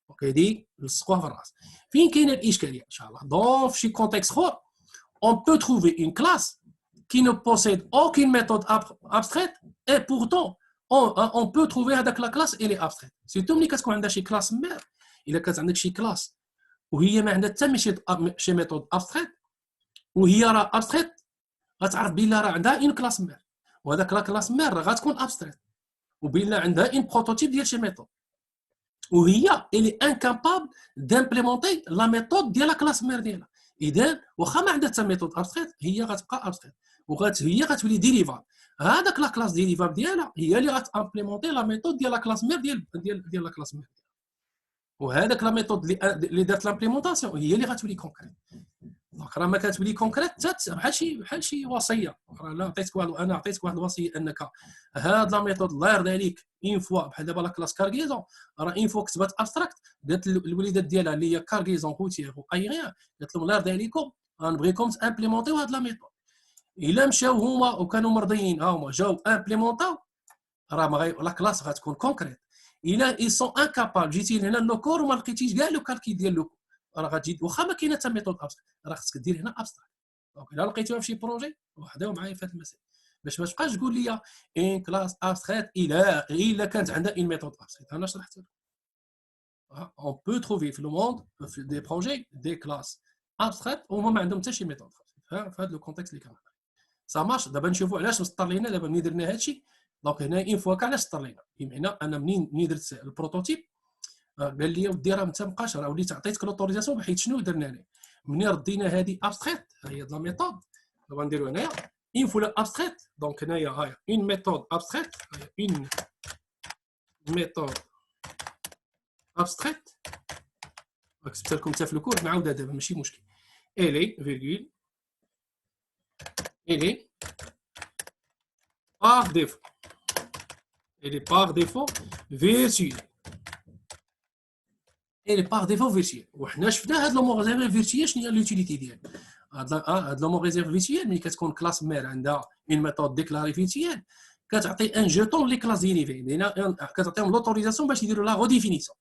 Donc هذه لصقوها في الراس. فين كاينه الاشكاليه ان شاء الله؟ dans شي contexte اخر on peut trouver une classe qui ne possède aucune méthode abstraite et pourtant on peut trouver هذاك لا كلاس اللي ابستراكت. سيرتو ملي كتكون عندها شي كلاس مير الا كانت عندك شي كلاس وهي ما عندها حتى شي ميثود ابستراكت وهي راه ابستراكت غتعرف بلا راه عندها اون كلاس مير وهذاك لا كلاس مير راه غتكون ابستراكت وبلا عندها اون بروتوتيب ديال شي ميثود وهي اللي انكابابل دامبليمونتي لا ميثود ديال لا كلاس مير ديالها. اذا واخا ما عندها حتى ميثود ابستراكت هي غتبقى ابستراكت هي غتولي ديريفاب. هذاك لا كلاس ديريفاب ديالها هي اللي غتامبليمونتي لا ميثود ديال لا كلاس مير ديال لا كلاس مير وهذاك لا ميثود اللي دارت لامبليمونطاسيون هي اللي غتولي كونكريت. دونك راه ما كتولي كونكريت بحال شي وصيه. راه انا عطيتك واحد الوصيه انك هاد لا ميثود الله يرضي عليك اون فوا بحال دابا لا كلاس كارغيزون راه اون فوا كتبات ابستراكت قالت الوليدات ديالها اللي هي كارغيزون روتيير و ايغيان قالت لهم الله يرضي عليكم غنبغيكم تامبليمونطيو هاد لا ميثود. الا مشاو هما وكانوا مرضيين هما جاو امبليمونطاو راه لا كلاس غتكون كونكريت. الا اي سون انكابابل جيتي لهنا لوكور وما لقيتيش كاع لو كالكي ديال لوكور راه غتجي واخا ما كاينه حتى ميثود ابستراكت راه خصك دير هنا ابستراكت. دونك الا لقيتوها في شي بروجي وحداو معايا في هذه المسائل باش ما تبقاش تقول لي ان كلاس ابستراكت الا كانت عندها ان ميثود ابستراكت. انا شرحت لك اون بو تروفي في لو موند في دي بروجي دي كلاس ابستراكت وهما ما عندهم حتى شي ميثود في هذا لو كونتكست اللي كان سا مارش. دابا نشوفوا علاش مسطر لينا دابا ملي درنا هادشي. دونك هنا اون فوا كاع علاش مسطر لينا بمعنى انا منين درت البروتوتيب قال لي ودي راه ما تبقاش راه وليت عطيتك لوطوريزاسيون حيت شنو درنا هنا منين ردينا هذه ابستراكت هي لا ميثود دابا نديرو هنايا اون فوا ابستراكت. دونك هنايا هاي اون ميثود ابستراكت اون ميثود ابستراكت كتبت لكم حتى في الكود نعاودها دابا ماشي مشكل. الي فيرغول الي par défaut. Elle est par défaut virtuelle. Elle est par défaut virtuelle. وحنا شفنا هاد لو ريزيرف فيرتويال شنو هي لوتيليتي ديالها. هاد لو ريزيرف فيرتويال ملي كتكون كلاس مير عندها اون ميثود ديكلاري فيرتويال كتعطي ان جيتون لي كلاس ديريفي لان كتعطيهم لوتوريزاسيون باش يديروا لا ريديفينيسيون.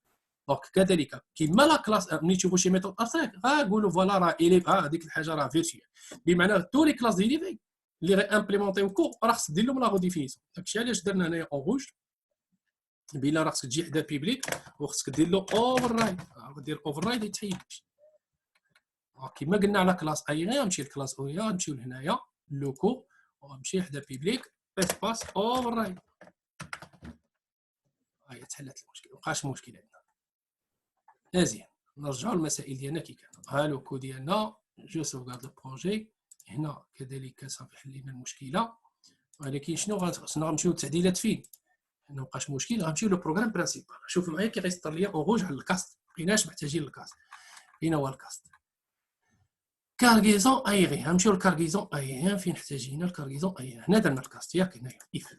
دونك كذلك كيما لا كلاس ملي تشوفوا شي ميثود ابستراكت غنقولوا فوالا راه الي هذيك الحاجه راه فيرتويال بمعنى تو لي كلاس ديريفي اللي غي امبليمونطيو كو راه خص دير لهم لا ريديفينيسيون. داكشي علاش درنا هنايا اون روج بلا راك تجي حدا بيبليك وخصك دير له اوفر رايد، دير اوفر رايد يتحيد كيما قلنا على كلاس اي غنمشي لكلاس او نمشيو لهنايا لوكو ونمشي حدا بيبليك اسباس اوفر رايد. هاي تحلت المشكل، مابقاش مشكل عندنا. مزيان نرجعوا للمسائل ديالنا كي كانوا. ها لوكو ديالنا جو سوغارد البروجي هنا كذلك صافي حلينا المشكله، ولكن شنو غنمشيو للتعديلات فين؟ ما بقاش مشكل غنمشيو للبروغرام برينسيبال. شوفوا معايا كي غيسطر ليا اون روج على الكاست، مابقيناش محتاجين الكاست. فين هو الكاست؟ كارغيزون ايغي، غنمشيو للكارغيزون ايغي فين حتاجينا الكارغيزون ايغي. هنا درنا الكاست ياك هنايا اف.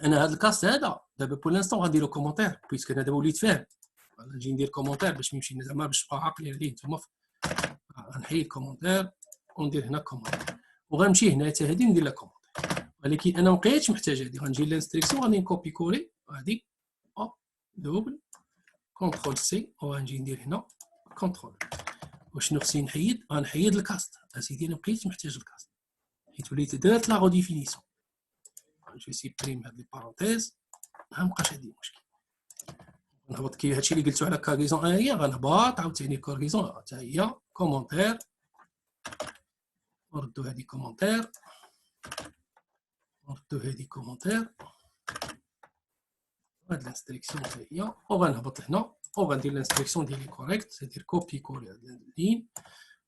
انا هذا الكاست هذا دابا بور لانستون غنديرو كومونتير بويسك انا دابا وليت فاهم، نجي ندير كومونتير باش يمشي زعما باش تبقاو عاقلين عليه نتوما. غنحيد كومونتير وندير هنا كومونتير وغنمشي هنا حتى هادي ندير لها كومونتير، ولكن انا مابقيتش محتاج هادي. غنجي لانستركسيون غادي نكوبي كولي هادي هوب دوبل كونترول سي وغنجي ندير هنا كونترول. وشنو خصني نحيد؟ غنحيد الكاست اسيدي. انا مابقيتش محتاج الكاست حيت وليت درت لا ريديفينيسيون. جو سيبريم هاد لي بارونتيز ما بقاش عندي مشكل. نهبط كي هادشي اللي قلتو على كارغيزون هي غنهبط عاوتاني كارغيزون حتى هي كومونتير نردو هادي كومونتير نردو هادي كومونتير هاد الانستركسيون حتى هي وغنهبط هنا وغندير الانستركسيون ديالي كوريكت، سيدير كوبي كولي هاد اللين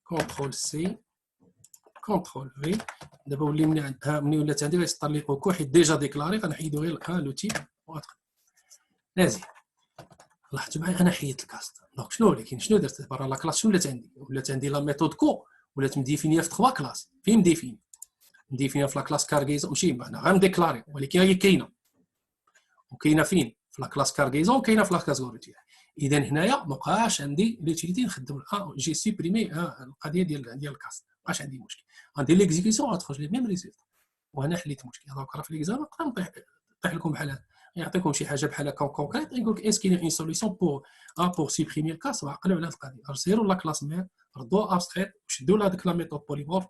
كونترول سي كونترول في. دابا ولي مني ولات عندي غيسطر لي اوكو حيت ديجا ديكلاري غنحيدو غير لو تيب وغادخل مزيان. لاحظتوا معايا انا حيدت الكاست. دونك شنو ولكن شنو درت برا لا كلاس؟ شنو ولات عندي لا ميثود كو ولات مديفينيه في 3 كلاس. فين مديفينيه في لا كلاس كارغيزون ماشي انا غنديكلاري، ولكن هي كاينه وكاينه فين؟ في لا كلاس كارغيزون كاينه في لا كلاس غوريتير. اذا هنايا مابقاش عندي ليتيليتي نخدم جي سوبريمي القضيه ديال الكاست، مابقاش عندي مشكل. غندير ليكزيكسيون غتخرج لي ميم ريزولت وانا حليت مشكل. دونك راه في ليكزام نقدر نطيح لكم بحال هذا، يعطيكم شي حاجه بحال هكا كونكريت يقول لك اسكي اون سوليسيون بور سيبريمي الكاس وعقلوا على هذه القضيه. رسيروا لا كلاس ميم ردوها ابستراكت وشدوا لها هذيك لا ميثود بوليمورف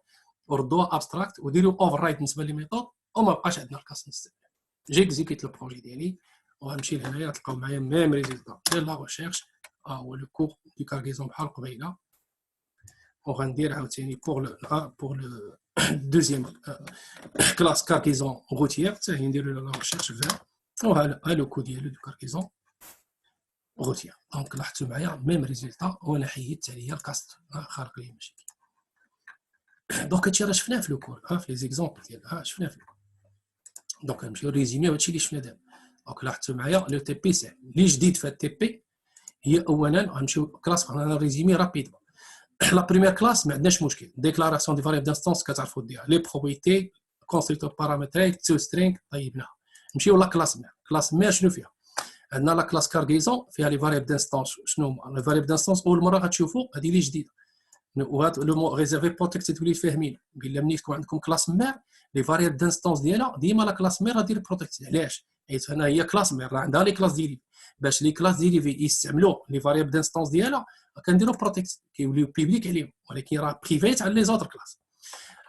وردوها ابستراكت وديروا اوفر رايد بالنسبه لي ميثود وما بقاش عندنا الكاس نستعمل. جي اكزيكيت البروجي ديالي وغنمشي لهنايا تلقاو معايا ميم ريزولتا ديال لا ريشيرش. هو لو كور دو كارغيزون بحال قبيله وغندير عاوتاني بور لو دوزيام كلاس كارغيزون غوتيير حتى هي نديرو لا ريشيرش فيها وها لو كو ديالو دو كارغيزون غوتيير. دونك لاحظتوا معايا ميم ريزولتا وانا حيدت عليا الكاست خارق لي مشكل. دونك هادشي راه شفناه في لو كور في لي زيكزامبل ديال شفناه في لو كور. دونك نمشيو ريزيمي هادشي اللي شفنا دابا. دونك لاحظتوا معايا لو تي بي سي اللي جديد في التي بي هي اولا غنمشيو كلاس انا ريزيمي رابيدمون. لا بريمير كلاس ما عندناش مشكل، ديكلاراسيون دي فاريابل دانستونس كتعرفوا ديرها لي بروبريتي كونستركتور بارامتريك تو سترينغ طيبناها. نمشيو لا كلاس مير. كلاس مير شنو فيها؟ عندنا لا كلاس كارغيزون فيها لي فاريابل دانستونس. شنو هما لي فاريابل دانستونس؟ اول مره غتشوفوا هذه اللي جديده وهاد لو مو ريزيرفي بروتيكتد تولي فاهمين بلا ملي تكون عندكم كلاس مير لي فاريابل دانستونس ديالها ديما لا كلاس مير غادير بروتيكتد. علاش؟ حيت هنا هي كلاس مير راه عندها لي كلاس ديالي باش لي كلاس ديالي يستعملوا لي فاريابل دانستونس ديالها كنديروا بروتيكت كيوليو بيبليك عليهم، ولكن راه بريفيت على لي زوتر كلاس.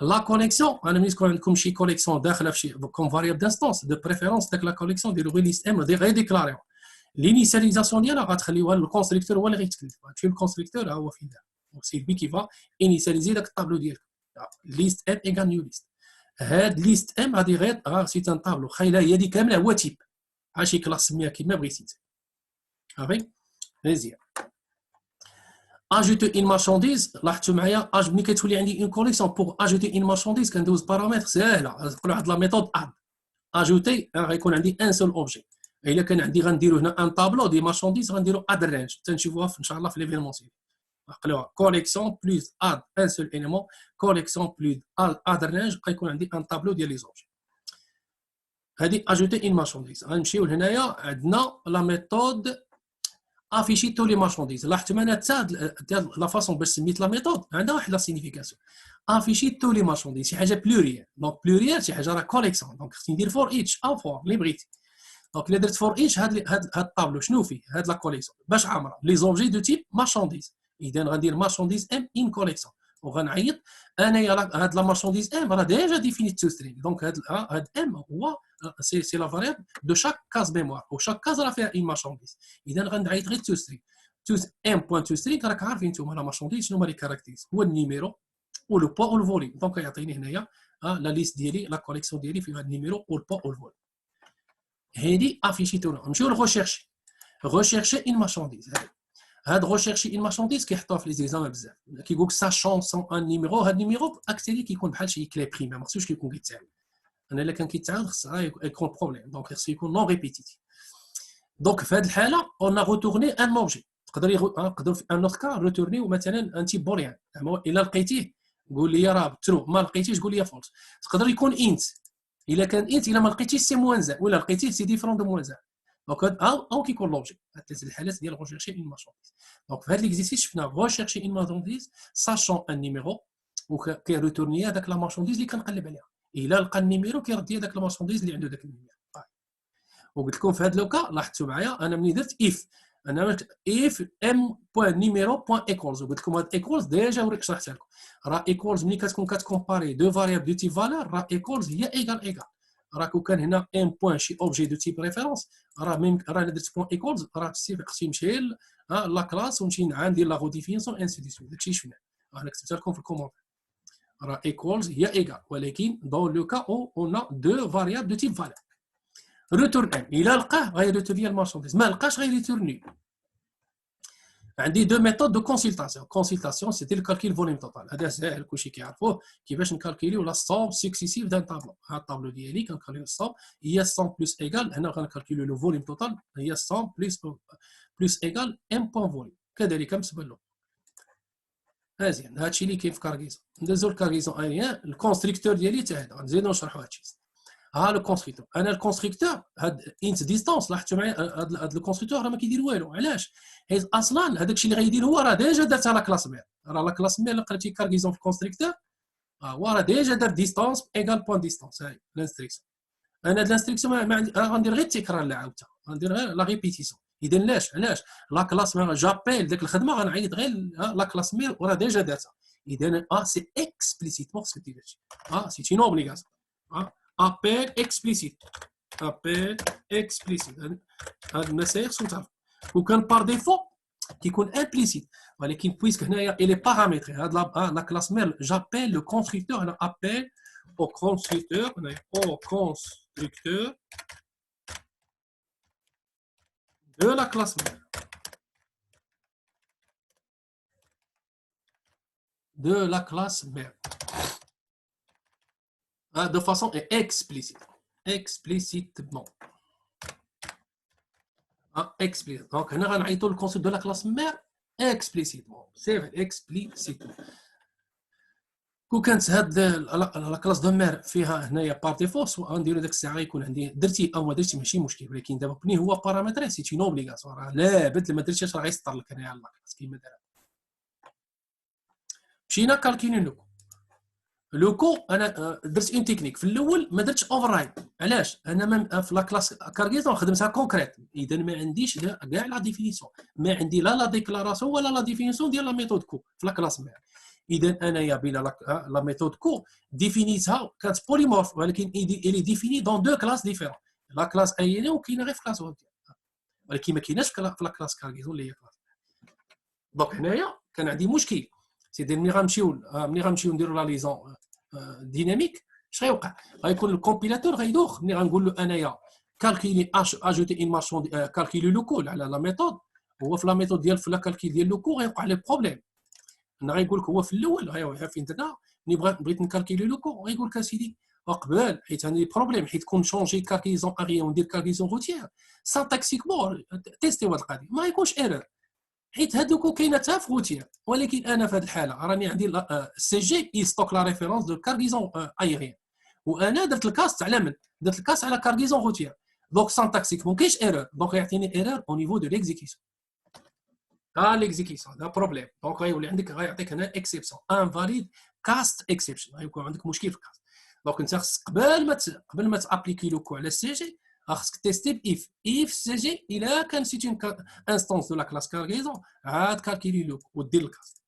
لا كونيكسيون انا ملي تكون عندكم شي كوليكسيون داخله في شي كوم فاريابل دانستونس دو بريفيرونس داك لا كوليكسيون ديروا غير ليست ام غير ديكلاريو لينيسياليزاسيون ديالها غتخلي الكونستركتور هو اللي غيتكلم. غتمشي للكونستركتور ها هو فين دار سي بي كي فا انيسياليزي داك الطابلو ديالك ليست ام ايغال نيو ليست. هاد ليست ام غادي غير سي ان طابلو خايله هي دي كامله هو تيب شي كلاس سميها كيما بغيتي صافي مزيان. اجوتي ان مارشانديز لاحظتوا معايا ملي كتولي عندي اون كوليكسيون بوغ اجوتي ان مارشانديز كندوز بارامتر ساهله نقولوا واحد لا ميثود اد اجوتي غيكون عندي ان سول اوبجي. الا كان عندي غنديروا هنا ان طابلو دي مارشانديز غنديروا اد رينج تنشوفوها ان شاء الله في ليفينمونسيال. عقلوها كوليكسيون بلوس اد ان سول اليمون كوليكسيون بلوس اد رينج غيكون عندي ان طابلو ديال لي زوبجي. هذه اجوتي ان مارشانديز. غنمشيو لهنايا عندنا لا ميثود افيشي تو لي مارشانديز. لاحظتوا معنا حتى لا فاصون باش سميت لا ميثود عندها واحد لا سينيفيكاسيون افيشي تو لي مارشانديز شي حاجه بلوريال. دونك بلوريال شي حاجه راه كوليكسيون دونك خصني ندير فور ايتش او فور اللي بغيتي. دونك الا درت فور ايتش هاد الطابلو شنو فيه هاد لا كوليكسيون باش عامره لي زوبجي دو تيب مارشانديز. اذا غندير مارشانديز ام ان كوليكسيون وغنعيط انايا هاد لا مارشانديز ام راه ديجا ديفينيت تو سترينغ. دونك هاد ام هو c'est la variable de chaque case mémoire وchaque case راه فيها une marchandise اذا غنعيط غير تو سترينغ تو ام بوان تو سترينغ راك عارفين نتوما لا مارشانديز شنو هما لي كاركتيرز هو النيميرو والبوا والفوليوم دونك يعطيني هنايا لا ليست ديالي لا كوليكسيون ديالي فيها النيميرو والبوا والفوليوم هادي افيشيتونا نمشيو rechercher une marchandise هاد rechercher une marchandise كيحطوها في لي زيكزام بزاف كيقول لك ساشون سون ان نيميرو هاد النيميرو اكثري كيكون بحال شي كلي بريم ما خصوش كيكون كيتعاود انا الا كان كيتعاود خصها يكون بروبليم دونك خصو يكون نون ريبيتيتيف دونك في هاد الحاله اون روتورني ان اوبجي نقدر في ان اوتر كا روتورنيو مثلا ان تيب بوريان الا لقيتيه قول لي راه ترو ما لقيتيش قول لي فولس تقدر يكون انت الا كان انت الا ما لقيتيش سي موان زان ولا لقيتيه سي ديفرون دو موان زان دونك او كيكون لوجيك هاد ثلاث الحالات ديال ريشيرشي اون مارشانديز دونك في هاد ليكزيرسيس شفنا ريشيرشي اون مارشانديز ساشون ان نيميرو وكيروتورني هذاك لا مارشانديز اللي كنقلب عليها الا لقى النيميرو كيرد لي داك لا مارشانديز اللي عنده داك النيميرو وقلت لكم في هاد لوكا لاحظتوا معايا انا ملي درت اف انا اف ام بوان نيميرو بوان ايكولز وقلت لكم هاد ايكولز ديجا شرحتها لكم راه ايكولز ملي كتكون كتكومباري دو فاريابل دو تيب فالور راه ايكولز هي ايكال راه كون كان هنا ام بوان شي اوبجي دو تيب ريفيرونس راه ميم راه درت بوان ايكولز راه خصني نمشي لا كلاس ونمشي ندير لا غوديفينسيون انسي دي سويت داكشي شفنا انا كتبتها لكم في الكومونتير راه ايكولز هي ايكال ولكن دون لو كا او اون دو فاريابل دو تيب فالور ريتورن ان الا لقاه غيريتورني المارشانديز ما لقاش غيريتورني عندي دو ميثود دو كونسلطاسيون سيتي الكالكيل فوليوم توتال هذا ساهل كلشي كيعرفوه كيفاش نكالكيليو لا ستوب سكسيسيف دان طابلو ها الطابلو ديالي كنكالكيليو ستوب هي 100 بلس ايكال هنا غنكالكيليو لو فوليوم توتال هي 100 بلس ايكال ام بوان فوليوم كذلك بالنسبه له مزيان هادشي اللي كاين في كارغيزون ندوزو لكارغيزون ايان الكونستركتور ديالي حتى هذا نزيدو نشرحو هادشي ها لو كونستركتور انا الكونستركتور هاد انت ديستانس لاحظتوا معايا هاد الكونستركتور راه ما كيدير والو علاش حيت اصلا هذاك الشيء اللي غيدير هو راه ديجا دارتها لا كلاس مير راه لا كلاس مير اللي قريتي كارغيزون في الكونستركتور هو راه ديجا دار ديستانس ايكال بوان ديستانس هاي لانستريكسيون انا هاد لانستريكسيون ما عندي غندير غير التكرار اللي عاودتها غندير غير لا ريبيتيسيون اذا علاش لا كلاس مير جابيل ديك الخدمه غنعيط غير لا كلاس مير وراه ديجا دارتها اذا سي اكسبليسيتمون خصك دير هادشي سي اون اوبليغاسيون appel explicite هاد المسائل خصهم تعرفوا وكان بار ديفو كيكون implicite ولكن بويسك هنايا الي بارامتري هاد لا كلاس مير جابيل لو كونستركتور انا appel au constructeur de la classe mère de façon explicitement explicite donc هنا غنعيطوا للكونسيبت دو لا كلاس مير explicitement سي explicitement كون كانت هاد لا كلاس دو مير فيها هنايا بار ديفو غنديرو داك الساعه يكون عندي درتي او ما درتي ماشي مشكل ولكن دابا بني هو بارامتر سي اون اوبليغاسيون راه لابد لما درتيش راه غيسطر لك هنايا لا كلاس كيما دار مشينا كالكيني لوكو انا درت اون تكنيك في الاول ما درتش اوفر رايد علاش انا في لا كلاس كارغيزون خدمتها كونكريت اذا ما عنديش كاع لا ديفينيسيون ما عندي لا ديكلاراسيون ولا لا ديفينيسيون ديال لا ميثود كو في لا كلاس مير اذا انايا بلا لا ميثود كو ديفينيتها كانت بوليمورف ولكن الي ديفيني دون دو كلاس ديفيرون لا كلاس اينه وكاينه غير في كلاس ويب ولكن ما كايناش في لا كلاس كارغيزون اللي هي كلاس دونك هنايا كان عندي مشكل سيدي ملي غنمشيو نديرو لا ليزون ديناميك اش غيوقع غيكون الكومبيلاتور غيدوخ ملي غنقول له انايا كالكيلي اجوتي ان مارشون كالكيلي لو كول على لا ميثود هو في لا ميثود ديال في لا كالكيل ديال لو كول غيوقع لي بروبليم انا غيقول لك هو في الاول غير فين درنا ملي بغيت نكالكيلي لو كول غيقول لك اسيدي وقبل حيت عندي بروبليم حيت كون شونجي كالكيزون اريا وندير كالكيزون روتيير سانتاكسيكمون تيستي هاد القضيه ما يكونش ايرور حيت هذوك كاينه حتى في روتير ولكن انا في هذه الحاله راني عندي السي جي يستوك لا ريفيرونس دو كارغيزون ايريان وانا درت الكاس على من درت الكاس على كارغيزون روتير دونك سانتاكسيك ما كاينش ايرور دونك يعطيني ايرور او نيفو دو ليكزيكيسيون ليكزيكيسيون هذا بروبليم دونك غيولي عندك غيعطيك هنا اكسبسيون انفاليد كاست اكسبشن غيكون عندك مشكل في الكاست دونك انت خصك قبل ما تابليكي لوكو على السي جي خصك تيستي باف سي جي الا كان سيت اون انستانس دو لا كلاس كارغيزون عاد كالكيلي لو ودير الكاست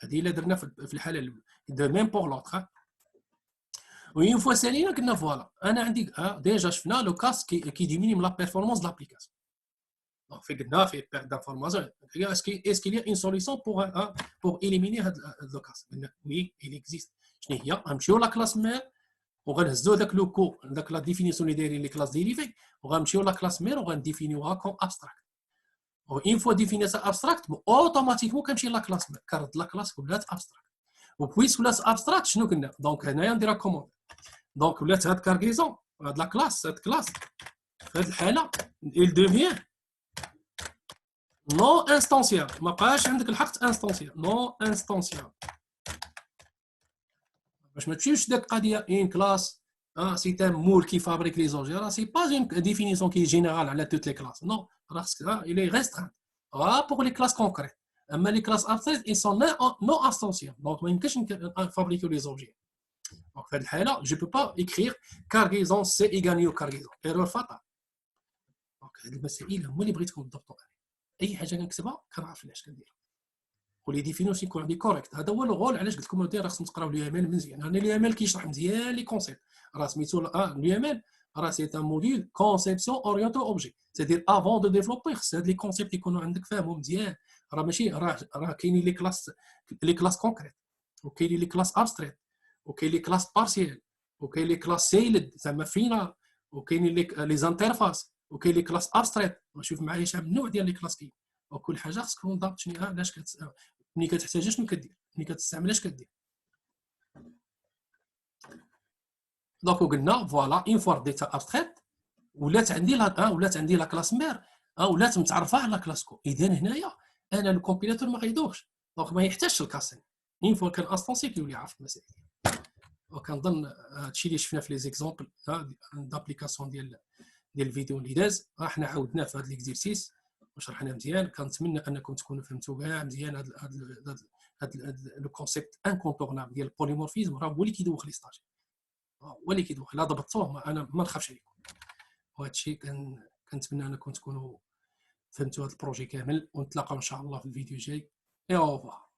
هذه الا درنا في الحاله الاولى دو ميم بور لوطر وين فوا سالينا قلنا فوالا انا عندي ديجا شفنا لو كاس كي ديميني من لا بيرفورمانس د لابليكاسيون. دونك في قلنا في بيرت دانفورماسيون اسكي لي اون سوليسيون بور اليميني هاد لو كاس. قلنا وي il existe. شنو هي؟ غنمشيو لا كلاس مير وغنهزو داك لو كو داك لا ديفينيسيون اللي دايرين لي كلاس ديريفي وغنمشيو لا كلاس مير وغنديفينيوها كون ابستراكت. وإن فوا ديفينيسا ابستراكت اوتوماتيكمون كنمشي لا كلاس مير كارد لا كلاس ولات ابستراكت. وبويس ولات ابستراكت شنو قلنا؟ دونك هنايا نديرها كوموند. دونك ولات هاد كارغيزون هاد لا كلاس هاد كلاس في هاد الحاله il devient نو انستانسيال. ما بقاش عندك الحق انستانسيال نو انستانسيال باش ما تمشيوش داك القضيه ان كلاس سي ان مول كي فابريك لي زوبجي. راه سي با اون ديفينيسيون كي جينيرال على توت لي كلاس نو راه il est restreint pour les classes concrètes. اما les classes abstraites ils sont non instantielles donc ما يمكنش نفابريكيو لي زوبجي. دونك في هذه الحاله جو بو با écrire cargaison سي ايغانيو cargaison ايرور فاتال. دونك هاد المسائل هما اللي بغيتكم تضبطوا عليهم. اي حاجه كنكتبها كنعرف علاش كنديرها ولي ديفينيسيون يكون عندي كوريكت. هذا هو الغول علاش قلت لكم راه خصكم تقراو اليو ام ال مزيان. انا اليو ام ال كيشرح مزيان لي كونسيبت. راه سميتو اليو ام ال راه سي ان موديل كونسيبسيون اورينتو اوبجي سيدير افون دو ديفلوبي خص هاد لي كونسيبت يكونوا عندك فاهمهم مزيان. راه ماشي راه كاينين لي كلاس كونكريت وكاينين لي كلاس ابستريت وكاين لي كلاس بارسيال وكاين لي كلاس سيلد زعما فينال وكاينين لي زانترفاس وكاين لي كلاس ابستريت. شوف معايا شحال من نوع ديال لي كلاس كاين وكل حاجه خصكم ضابط شنو علاش ملي كتحتاجها شنو كدير ملي كتستعملها اش كدير. دونك قلنا فوالا اون فوا ديتا ابستريت ولات عندي لا كلاس مير ولات متعرفه على كلاسكو. اذا هنايا انا الكومبيلاتور ما غيدوخش دونك ما يحتاجش الكاسين. اون فوا كان انستانسي كيولي عارف المسائل. وكنظن هادشي اللي شفنا في لي زيكزامبل دابليكاسيون ديال الفيديو اللي داز راه حنا عاودناه في هذا ليكزيرسيس وشرحنا مزيان. كنتمنى انكم تكونوا فهمتوا كاع مزيان هذا لو كونسيبت انكونتورنابل ديال البوليمورفيزم. راه هو اللي كيدوخ لي ستاج هو اللي كيدوخ. لا ضبطوه انا ما نخافش عليكم. وهذا الشيء كنتمنى انكم تكونوا فهمتوا هذا البروجي كامل ونتلاقاو ان شاء الله في الفيديو الجاي. اي اوفر.